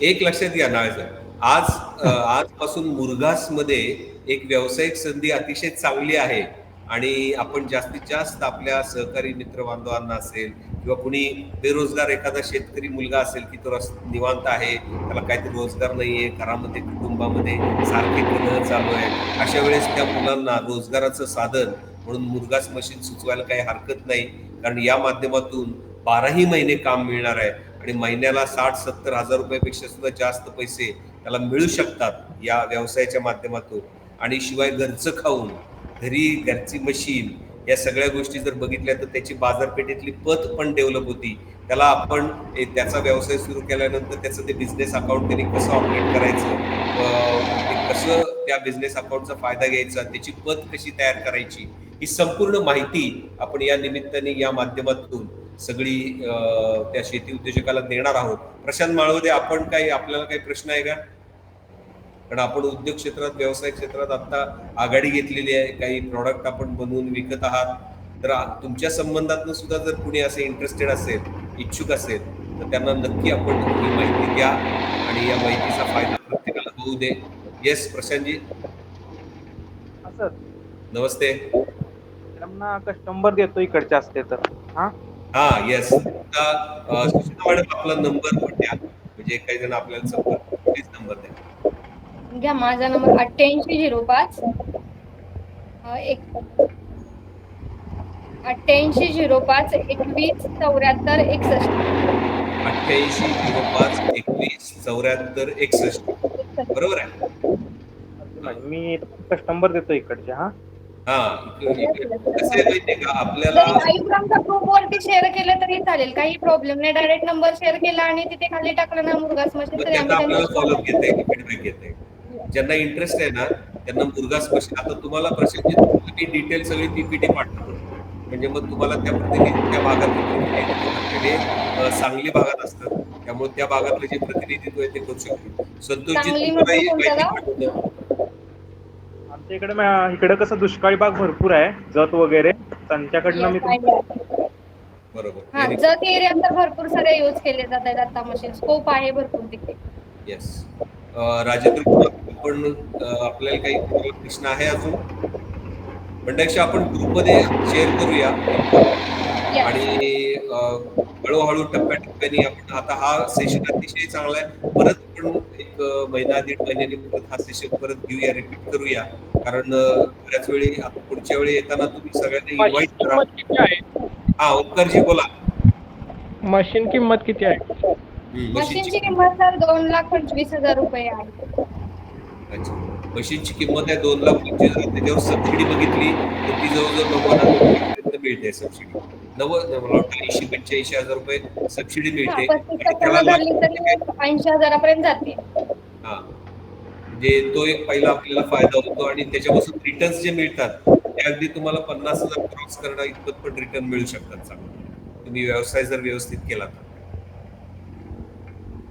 एक लक्षात घ्या नाळे सर, आजपासून मुरघास मध्ये एक व्यावसायिक संधी अतिशय चांगली आहे आणि आपण जास्तीत जास्त आपल्या सहकारी मित्र बांधवांना असेल किंवा कुणी बेरोजगार एखादा शेतकरी मुलगा असेल की तो निवांत आहे, त्याला काहीतरी रोजगार नाहीये, घरामध्ये कुटुंबामध्ये सारखे कलह चालू आहे, अशा वेळेस त्या मुलांना रोजगाराचं साधन म्हणून मुरघास मशीन सुचवायला काही हरकत नाही. कारण या माध्यमातून 12ही महिने काम मिळणार आहे आणि महिन्याला 60-70 हजार रुपयापेक्षा सुद्धा जास्त पैसे त्याला मिळू शकतात या व्यवसायाच्या माध्यमातून. आणि शिवाय घरचं खाऊन, घरची मशीन, या सगळ्या गोष्टी जर बघितल्या तर त्याची बाजारपेठेतली पत पण डेव्हलप होती. त्याला आपण त्याचा व्यवसाय सुरू केल्यानंतर त्याचं ते बिझनेस अकाउंट त्यांनी कसं ऑपरेट करायचं, कसं त्या बिझनेस अकाउंटचा फायदा घ्यायचा, त्याची पत कशी तयार करायची, ही संपूर्ण माहिती आपण या निमित्ताने या माध्यमातून सगळी त्या शेती उद्योजकाला देणार आहोत. प्रशांत माळवदे, आपल्याला काही प्रश्न आहे का? कारण आपण उद्योग क्षेत्रात, व्यवसाय क्षेत्रात आता आघाडी घेतलेली आहे, काही प्रॉडक्ट आपण बनवून विकत आहात. तर तुमच्या संबंधातनं सुद्धा जर कुणी असे इंटरेस्टेड असेल, इच्छुक असेल, तर त्यांना नक्की आपण ही माहिती द्या आणि या माहितीचा फायदा प्रत्येकाला होऊ दे. येस प्रशांतजी, नमस्ते. त्यांना कस्टमर देतो इकडचे असते तर. हा येस, सुशीला मॅडम आपला नंबर पण द्या, म्हणजे काही जण आपल्याला संपर्क, प्लीज नंबर द्या. घ्या माझा नंबर 8805 8805 21 74 61. 8805 21 74 61. बरोबर आहे. मी कस्टमर देतो इकडचे. हा हा कसं आहे माहितीये का आपल्याला जरी आईब्रामच्या ग्रुपवरती शेअर केलं तरी चालेल, काही प्रॉब्लेम नाही. डायरेक्ट नंबर शेअर केला आणि तिथे खाली टाकलं ना मुरघास मशीन, मग तरी त्यांना आम्ही आपल्याला फॉलोअप त्यांच्याशी घेता येईल, फीडबॅक घेता येईल. ज्यांना इंटरेस्ट आहे ना त्यांना मुरघास मशीन, आता तुम्हाला प्रशांत मी डिटेल सगळी पीपीटी पाठवतो, म्हणजे मग तुम्हाला त्या प्रतिनिधी त्या भागातले प्रतिनिधी आपल्याकडे सांगली भागात असतात, त्यामुळे त्या भागातलं जे प्रतिनिधित्व आहे ते करू शकतो. संतोषजी तुम्हाला ही माहिती पाठवतो. आमच्या इकडे कसं दुष्काळी भाग भरपूर आहे, जत वगैरे, त्यांच्याकडनं मी बरोबर. हा, जत एरिया तर भरपूर सारे यूज केले जात आहेत आता मशीन, स्कोप आहे भरपूर तिथे. येस. राजेंद्र आपण आपल्याला काही प्रश्न आहे अजून? मंडळी आपण ग्रुपमध्ये शेअर करूया आणि हळूहळू टप्प्याटप्प्याने आपण, आता हा सेशन अतिशय चांगला आहे, परत आपण एक महिना 1.5 महिन्याने परत हा सेशन परत घेऊया, रिपीट करूया, कारण बऱ्याच वेळी आता पुढच्या वेळी येताना तुम्ही सगळ्यांना इन्व्हाइट करा. हा, ओंकारजी बोला. मशीन किंमत किती आहे? मशीनची किंमत सर 2,25,000 रुपये आहे. अच्छा, मशीनची किंमत आहे 2,25,000. त्याच्यावर सबसिडी बघितली तर ती जवळजवळ 90,000 मिळते. सबसिडी 80,000-85,000 रुपये सबसिडी मिळते. 80,000 पर्यंत जाते. हा, म्हणजे तो एक पहिला आपल्याला फायदा होतो आणि त्याच्यापासून रिटर्न्स जे मिळतात ते अगदी तुम्हाला 50,000 क्रॉस करणं इतपत पण रिटर्न मिळू शकतात. चांगलं तुम्ही व्यवसाय जर व्यवस्थित केला तर.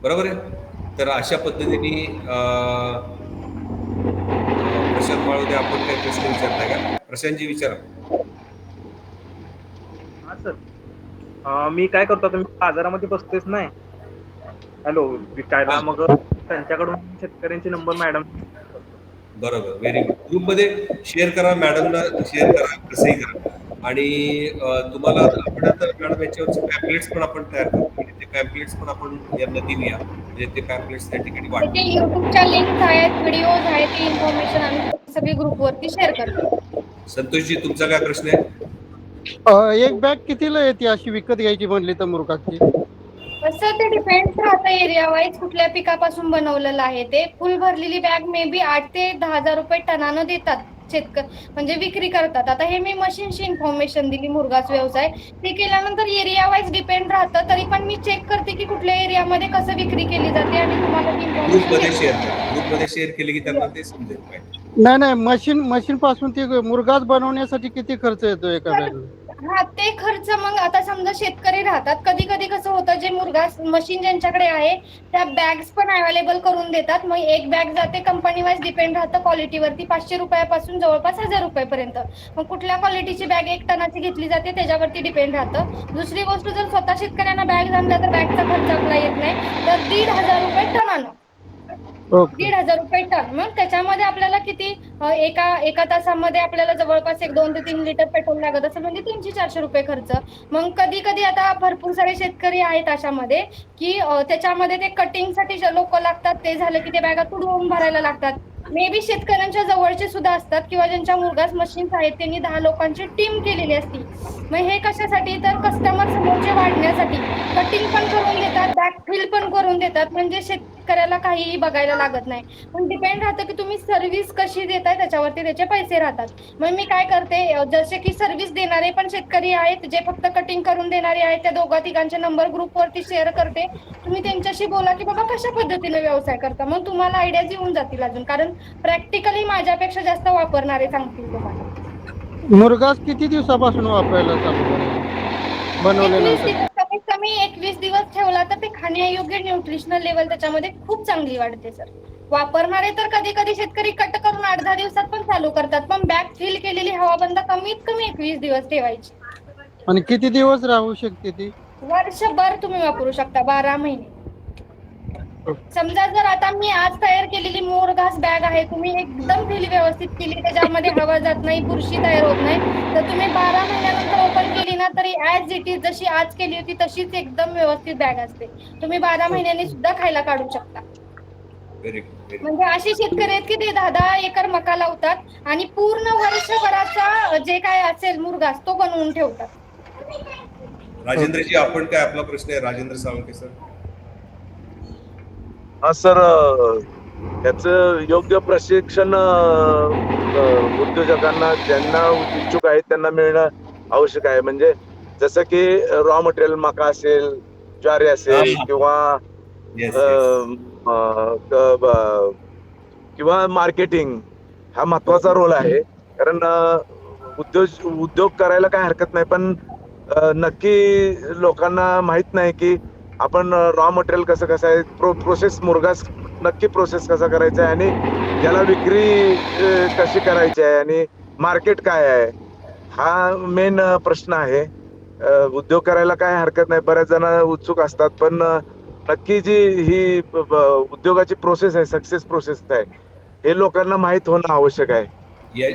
बरोबर आहे. तर अशा पद्धतीने प्रशांत माळोदे, आपण काही प्रश्न विचारताय का? प्रशांतजी विचारा. हा सर, मी काय करतो आता, मी बाजारामध्ये बसतेच नाही, हॅलो विकायला, मग त्यांच्याकडून शेतकऱ्यांचे नंबर मॅडम. बरोबर, व्हेरी गुड. ग्रुपमध्ये शेअर करा, मॅडमला शेअर करा, कसंही करा. आणि तुम्हाला आपण आता मॅडम याच्यावरचे पॅम्पलेट्स पण आपण तयार करतो, ते पॅम्पलेट्स पण आपण यांना देऊया, म्हणजे ते पॅम्पलेट्स त्या ठिकाणी वाटतो. युट्यूबच्या लिंक्स आहेत, व्हिडिओज आहेत, ती इन्फॉर्मेशन आम्ही सगळी ग्रुपवरती शेअर करतो. संतोषजी, तुमचा काय प्रश्न आहे? एक बॅग कितीला येते अशी विकत घ्यायची म्हणली तर मुरघासची? तसं ते डिपेंड राहतं एरिया वाईज, कुठल्या पिकापासून बनवलेलं आहे ते. फुल भरलेली बॅग मे बी 8,000 ते 10,000 रुपये टनानं देतात म्हणजे विक्री करतात. आता हे मी मशीनची इन्फॉर्मेशन दिली, मुरघास व्यवसाय ते केल्यानंतर एरिया वाईज डिपेंड राहतं. तरी पण मी चेक करते की कुठल्या एरियामध्ये कसं विक्री केली जाते आणि तुम्हाला ग्रुपमध्ये शेअर केली की त्यांना ते समजेल. नाही, मशीन पासून ते मुरघास बनवण्यासाठी किती खर्च येतो एका बॅगला? हा, ते खर्च मग आता समजा शेतकरी राहतात, कधी कधी कसं होतं, जे मुरघास मशीन ज्यांच्याकडे आहे त्या बॅग्स पण अवेलेबल करून देतात. मग एक बॅग जाते, कंपनी वाईज डिपेंड राहतं क्वालिटीवरती, 500 रुपयापासून जवळपास 1,000 रुपयापर्यंत. मग कुठल्या क्वालिटीची बॅग 1 टनाची घेतली जाते त्याच्यावरती डिपेंड राहतं. दुसरी गोष्ट, जर स्वतः शेतकऱ्यांना बॅग आणल्या तर बॅगचा खर्च आपला येत नाही, तर 1,500 रुपये टनानं. 1,500 रुपये टन. मग त्याच्यामध्ये आपल्याला किती, एका तासामध्ये आपल्याला जवळपास 2 ते 3 लिटर पेट्रोल लागत असेल, म्हणजे 300-400 रुपये खर्च. मग कधी कधी आता भरपूर सारे शेतकरी आहेत अशामध्ये की त्याच्यामध्ये ते कटिंगसाठी लोक लागतात, ते झालं की ते बॅगा तुडवून भरायला लागतात. मे बी शेतकऱ्यांच्या जवळचे सुद्धा असतात किंवा ज्यांच्या मुरघास मशीन्स आहेत त्यांनी 10 लोकांची टीम केलेली असती. मग हे कशासाठी, तर कस्टमर समोरचे वाढण्यासाठी कटिंग पण करून देतात, बॅग फिल पण करून देतात, म्हणजे शेतकऱ्याला काहीही बघायला लागत नाही. पण डिपेंड राहतं की तुम्ही सर्व्हिस कशी देताय त्याच्यावरती त्याचे पैसे राहतात. मग मी काय करते, जसे की सर्व्हिस देणारे पण शेतकरी आहेत, जे फक्त कटिंग करून देणारे आहेत, त्या 2-3 नंबर ग्रुपवरती शेअर करते. तुम्ही त्यांच्याशी बोला की बाबा कशा पद्धतीने व्यवसाय करता, मग तुम्हाला आयडियाज येऊन जातील अजून, कारण प्रॅक्टिकली माझ्यापेक्षा जास्त वापरणारे सांगतील तुम्हाला. मुरघास किती दिवसापासून वापरायला चालू करायचं बनवल्यानंतर? कमीत कमी 21 दिवस ठेवला तर ते खाण्यायोग्य न्यूट्रिशनल लेवल त्याच्यामध्ये खूप चांगली वाढते सर. वापरणारे तर कधी कधी शेतकरी कट करून 8-10 दिवसात पण चालू करतात, पण बॅग फिल केलेली हवाबंद कमीत कमी 21 दिवस ठेवायची. आणि किती दिवस राहू शकते ती? वर्षभर तुम्ही वापरू शकता, 12 महिने. समजा जर आता मी आज तयार केलेली मुरघास बॅग आहे, तुम्ही एकदम फिल व्यवस्थित केली, त्याच्यामध्ये हवा जात नाही, बुरशी तयार होत नाही, तर तुम्ही 12 महिन्यानंतर ओपन केली ना तरी ऍज इट इज जशी आज केली होती तशीच एकदम व्यवस्थित बॅग असते. तुम्ही 12 महिन्यांनी सुद्धा खायला काढू शकता. Very good. म्हणजे असे शेतकरी आहेत की ते 10-10 एकर मका लावतात आणि पूर्ण वर्षभराचा जे काय असेल मुरघास तो बनवून ठेवतात. राजेंद्रजी, आपण काय, आपला प्रश्न आहे राजेंद्र साळुंखे सर. हा सर, त्याचं योग्य प्रशिक्षण उद्योजकांना ज्यांना इच्छुक आहेत त्यांना मिळणं आवश्यक आहे. म्हणजे जसं की रॉ मटेरियल मका असेल, ज्वारी असेल किंवा येस किंवा मार्केटिंग हा महत्वाचा रोल आहे. कारण उद्योग करायला काय हरकत नाही, पण नक्की लोकांना माहित नाही की आपण रॉ मटेरियल कसं आहे, प्रोसेस मुरघास नक्की प्रोसेस कसा करायचा आहे आणि त्याला विक्री कशी करायची आहे आणि मार्केट काय आहे, हा मेन प्रश्न आहे. उद्योग करायला काय हरकत नाही, बऱ्याच जण उत्सुक असतात, पण नक्की जी ही उद्योगाची प्रोसेस आहे, सक्सेस प्रोसेस आहे, हे लोकांना माहित होणं आवश्यक आहे.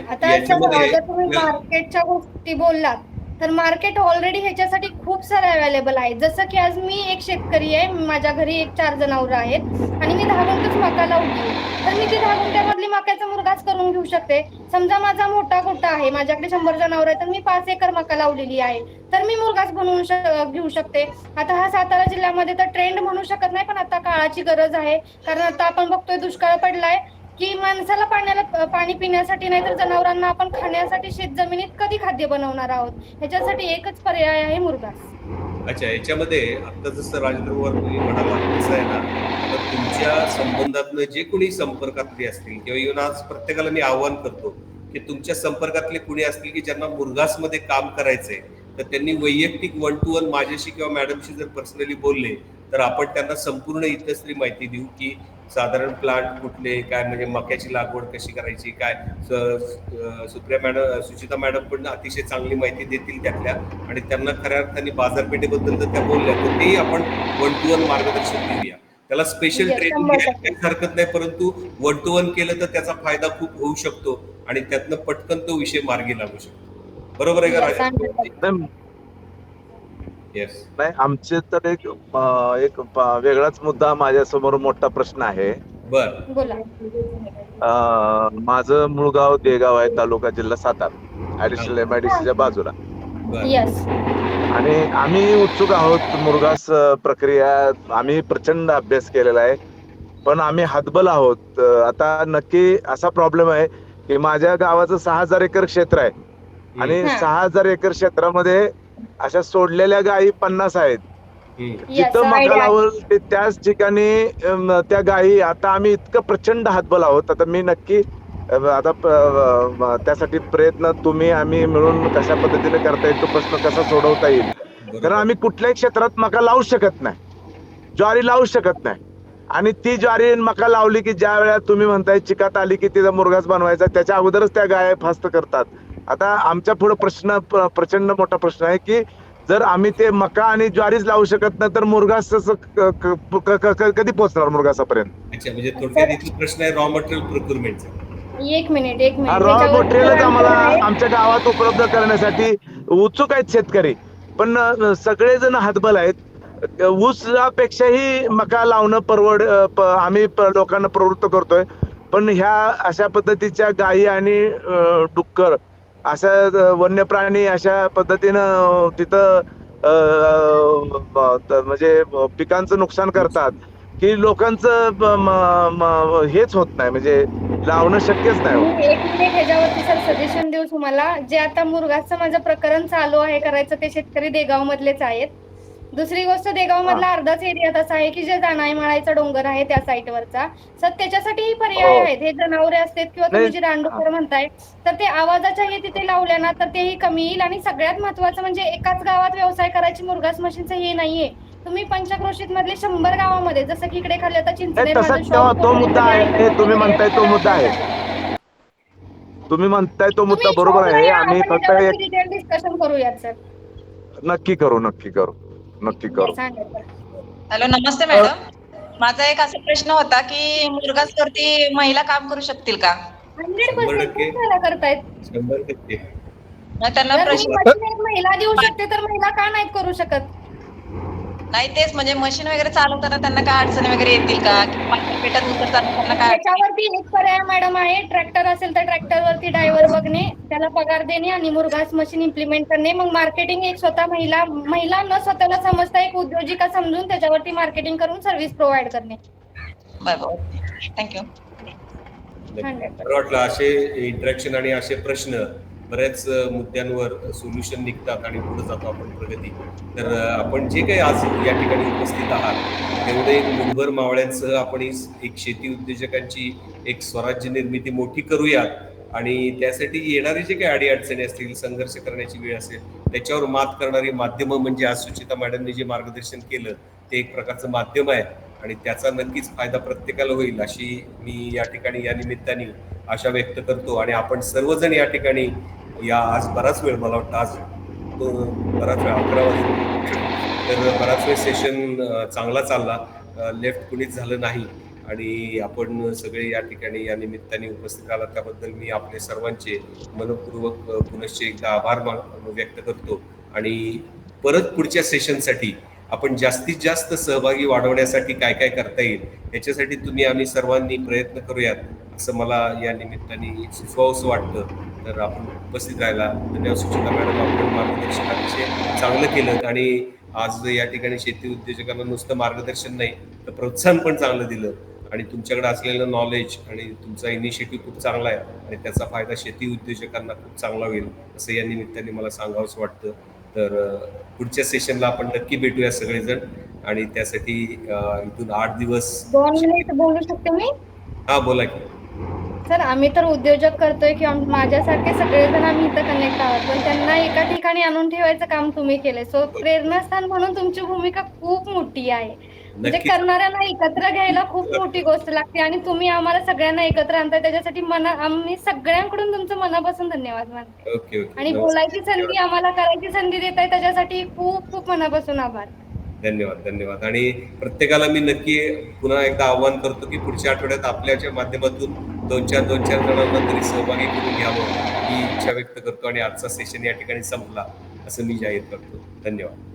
आता जर तुम्ही मार्केटच्या गोष्टी बोललात तर मार्केट ऑलरेडी ह्याच्यासाठी खूप सारे अवेलेबल आहे. जसं की आज मी एक शेतकरी आहे, माझ्या घरी 4 जनावरं आहेत आणि मी 10 गुंठच मका लावली, तर मी ती 10 गुंठ्यामधली मक्याचा मुरघास करून घेऊ शकते. समजा माझा मोठा गोठा आहे, माझ्याकडे 100 जनावर आहे, तर मी 5 एकर मका लावलेली आहे, तर मी मुरघास बनवून घेऊ शकते. आता हा सातारा जिल्ह्यामध्ये तर ट्रेंड म्हणू शकत नाही, पण आता काळाची गरज आहे. कारण आता आपण बघतोय दुष्काळ पडलाय की माणसाला पाणी पिण्यासाठी नाही तर जनावरांना आपण खाण्यासाठी शेतजमिनीत कधी खाद्य बनवणार आहोत. ह्याच्यासाठी एकच पर्याय आहे मुरघास. अच्छा, याच्यामध्ये आता जसं राजेंद्र पवार तुम्ही म्हणाला कसं आहे ना, तर तुमच्या संबंधातनं जे कोणी संपर्कातले असतील किंवा येऊन आज प्रत्येकाला मी आवाहन करतो की तुमच्या संपर्कातले कुणी असतील की ज्यांना मुरघासमध्ये काम करायचंय, तर त्यांनी वैयक्तिक 1 to 1 माझ्याशी किंवा मॅडमशी जर पर्सनली बोलले तर आपण त्यांना संपूर्ण इतरही माहिती देऊ की साधारण प्लांट कुठले, काय म्हणजे मक्याची लागवड कशी करायची, काय सुचिता मॅडम पण अतिशय चांगली माहिती देतील त्यातल्या, आणि त्यांना खऱ्या अर्थाने बाजारपेठेबद्दल जर त्या बोलल्या तर तेही आपण 1 to 1 मार्गदर्शन देऊया. त्याला स्पेशल ट्रेनिंग घ्यायला हरकत नाही, परंतु 1 to 1 केलं तर त्याचा फायदा खूप होऊ शकतो आणि त्यातनं पटकन तो विषय मार्गी लागू शकतो. बरोबर आहे का राजेंद्र? येस. नाही, आमचे तर एक वेगळाच मुद्दा माझ्यासमोर मोठा प्रश्न आहे. बर. बोला. माझं मूळ गाव देगाव आहे, तालुका जिल्हा सातारा, ऍडिशनल MIDC च्या बाजूला. येस. आणि आम्ही उत्सुक आहोत मुरघास प्रक्रिया, आम्ही प्रचंड अभ्यास केलेला आहे, पण आम्ही हातबल आहोत. आता नक्की असा प्रॉब्लेम आहे की माझ्या गावाचं 6000 एकर क्षेत्र आहे आणि 6000 एकर क्षेत्रामध्ये अशा सोडलेल्या गायी 50 आहेत. जिथं मका लावल त्याच ठिकाणी त्या गायी, आता आम्ही इतकं प्रचंड हातबल आहोत. आता मी नक्की आता त्यासाठी प्रयत्न तुम्ही आम्ही मिळून कशा पद्धतीने करता येईल, तो प्रश्न कसा सोडवता येईल. कारण आम्ही कुठल्याही क्षेत्रात मका लावू शकत नाही, ज्वारी लावू शकत नाही, आणि ती ज्वारी मका लावली की ज्या वेळेला तुम्ही म्हणताय चिकात आली की तिचा मुरघास बनवायचा, त्याच्या अगोदरच त्या गाय फास्ट करतात. आता आमच्या पुढे प्रचंड मोठा प्रश्न आहे की जर आम्ही ते मका आणि ज्वारीच लावू शकत नाही तर मुरघास कधी पोहोचणार मुरघासापर्यंत? अच्छा, म्हणजे थोडक्यात इथे प्रश्न आहे रॉ मटेरियल प्रोक्युरमेंटचा. एक मिनिट रॉ मटेरियलच आम्हाला आमच्या गावात उपलब्ध करण्यासाठी उत्सुक आहेत शेतकरी, पण सगळेजण हातबल आहेत. ऊसापेक्षाही मका लावणं आम्ही लोकांना प्रवृत्त करतोय, पण ह्या अशा पद्धतीच्या गायी आणि डुक्कर अशा वन्य प्राणी अशा पद्धतीनं तिथं म्हणजे पिकांचं नुकसान करतात की लोकांचं हेच होत नाही, म्हणजे लावणं शक्यच नाही. एक मिनिट ह्याच्यावरती सर सजेशन देऊ तुम्हाला. जे आता मुरघासचं माझं प्रकरण चालू आहे करायचं, ते शेतकरी देगाव मधलेच आहेत. दुसरी गोष्ट, देगाव मधला अर्धाच एरिया तसा आहे की जे जाणाई माळायचा डोंगर आहे त्या साईटवरचा, तर त्याच्यासाठीही पर्याय आहेत. हे जनावरे असतात किंवा तुम्ही जे रानडुक्कर म्हणताय, तर ते आवाजाच्या हे तिथे लावल्या ना तर तेही कमी येईल. आणि सगळ्यात महत्वाचं म्हणजे एकाच गावात व्यवसाय करायची मुरघास मशीनचं हे नाहीये. तुम्ही पंचक्रोशीत मधले 100 गावामध्ये, जसं की इकडे खाली आता चिंचणे तो मुद्दा आहे, तुम्ही म्हणताय तो मुद्दा आहे, तुम्ही म्हणताय तो मुद्दा बरोबर आहे. आम्ही फक्त डिटेल डिस्कशन करूयात सर. नक्की करू. हॅलो, नमस्ते मॅडम. माझा एक असा प्रश्न होता की मुरघास वरती महिला काम करू शकतील का? 100% करतायत. 100%. त्यांना प्रश्न महिला देऊ शकते तर महिला का नाही करू शकत? नाही तेच म्हणजे मशीन वगैरे चालवताना त्यांना काय अडचणी वगैरे येतील का? किंवा पेटात उतरताना त्यांना काय त्याच्यावरती एक पर्याय मॅडम आहे, ट्रॅक्टर असेल तर ट्रॅक्टरवरती ड्रायव्हर बघणे, त्याला पगार देणे आणि मुरघास मशीन इम्प्लिमेंट करणे. मग मार्केटिंग एक स्वतः महिला न स्वतःला समजता एक उद्योजिका समजून त्याच्यावरती मार्केटिंग करून सर्व्हिस प्रोव्हाइड करणे. बरोबर. थँक्यू. बरं वाटलं असे इंटरॅक्शन आणि असे प्रश्न बऱ्याच मुद्द्यांवर सोल्युशन निघतात आणि पुढे जातो आपण प्रगती. तर आपण जे काही आज या ठिकाणी उपस्थित आहात तेवढे एक मुठभर मावळ्यांसह आपण एक शेती उद्योजकांची एक स्वराज्य निर्मिती मोठी करूयात आणि त्यासाठी येणारे जे काही अडीअडचणी असतील, संघर्ष करण्याची वेळ असेल, त्याच्यावर मात करणारी माध्यमं म्हणजे आज सुचिता मॅडमने जे मार्गदर्शन केलं ते एक प्रकारचं माध्यम आहे आणि त्याचा नक्कीच फायदा प्रत्येकाला होईल अशी मी या ठिकाणी या निमित्ताने आशा व्यक्त करतो. आणि आपण सर्वजण या ठिकाणी या आज बराच वेळ, मला वाटतं आज बराच वेळ 11 वाजले, तर बराच वेळ सेशन चांगला चालला, लेफ्ट कुणीच झालं नाही आणि आपण सगळे या ठिकाणी या निमित्ताने उपस्थित राहिला त्याबद्दल मी आपले सर्वांचे मनपूर्वक पुनश्च एकदा आभार व्यक्त करतो. आणि परत पुढच्या सेशनसाठी आपण जास्तीत जास्त सहभागी वाढवण्यासाठी काय काय करता येईल याच्यासाठी तुम्ही आम्ही सर्वांनी प्रयत्न करूयात असं मला या निमित्ताने सुचवावंसं वाटतं. तर आपण उपस्थित राहायला धन्यवाद. सुचिता मॅडम, आपण मार्गदर्शन अतिशय चांगलं केलं आणि आज या ठिकाणी शेती उद्योजकांना नुसतं मार्गदर्शन नाही तर प्रोत्साहन पण चांगलं दिलं आणि तुमच्याकडे असलेलं नॉलेज आणि तुमचा इनिशिएटिव्ह खूप चांगला आहे आणि त्याचा फायदा शेती उद्योजकांना खूप चांगला होईल असं या निमित्ताने मला सांगावंसं वाटतं. तर पुढच्या सेशनला आपण नक्की भेटूया सगळेजण आणि त्यासाठी इथून 8 दिवस. 2 मिनिट बोलू शकते मी? हा बोला की. सर, आम्ही तर उद्योजक करतोय किंवा माझ्यासारखे सगळेजण आम्ही इथं कनेक्ट आहोत, पण त्यांना एका ठिकाणी आणून ठेवायचं काम तुम्ही केलंय. सो प्रेरणास्थान म्हणून तुमची भूमिका खूप मोठी आहे. म्हणजे नक्कीच. करणाऱ्यांना एकत्र घ्यायला खूप मोठी गोष्ट लागते आणि तुम्ही आम्हाला सगळ्यांना एकत्र आणताय त्याच्यासाठी आम्ही सगळ्यांकडून तुमचं मनापासून धन्यवाद मानते. ओके आणि बोलायची संधी आम्हाला करायची संधी देताय त्याच्यासाठी खूप खूप मनापासून आभार. धन्यवाद. धन्यवाद. आणि प्रत्येकाला मी नक्की पुन्हा एकदा आवाहन करतो की पुढच्या आठवड्यात आपल्याच्या माध्यमातून 2-4 जणांना तरी सहभागी करून घ्यावं ही इच्छा व्यक्त करतो आणि आजचा सेशन या ठिकाणी संपला असं मी जाहीर करतो. धन्यवाद.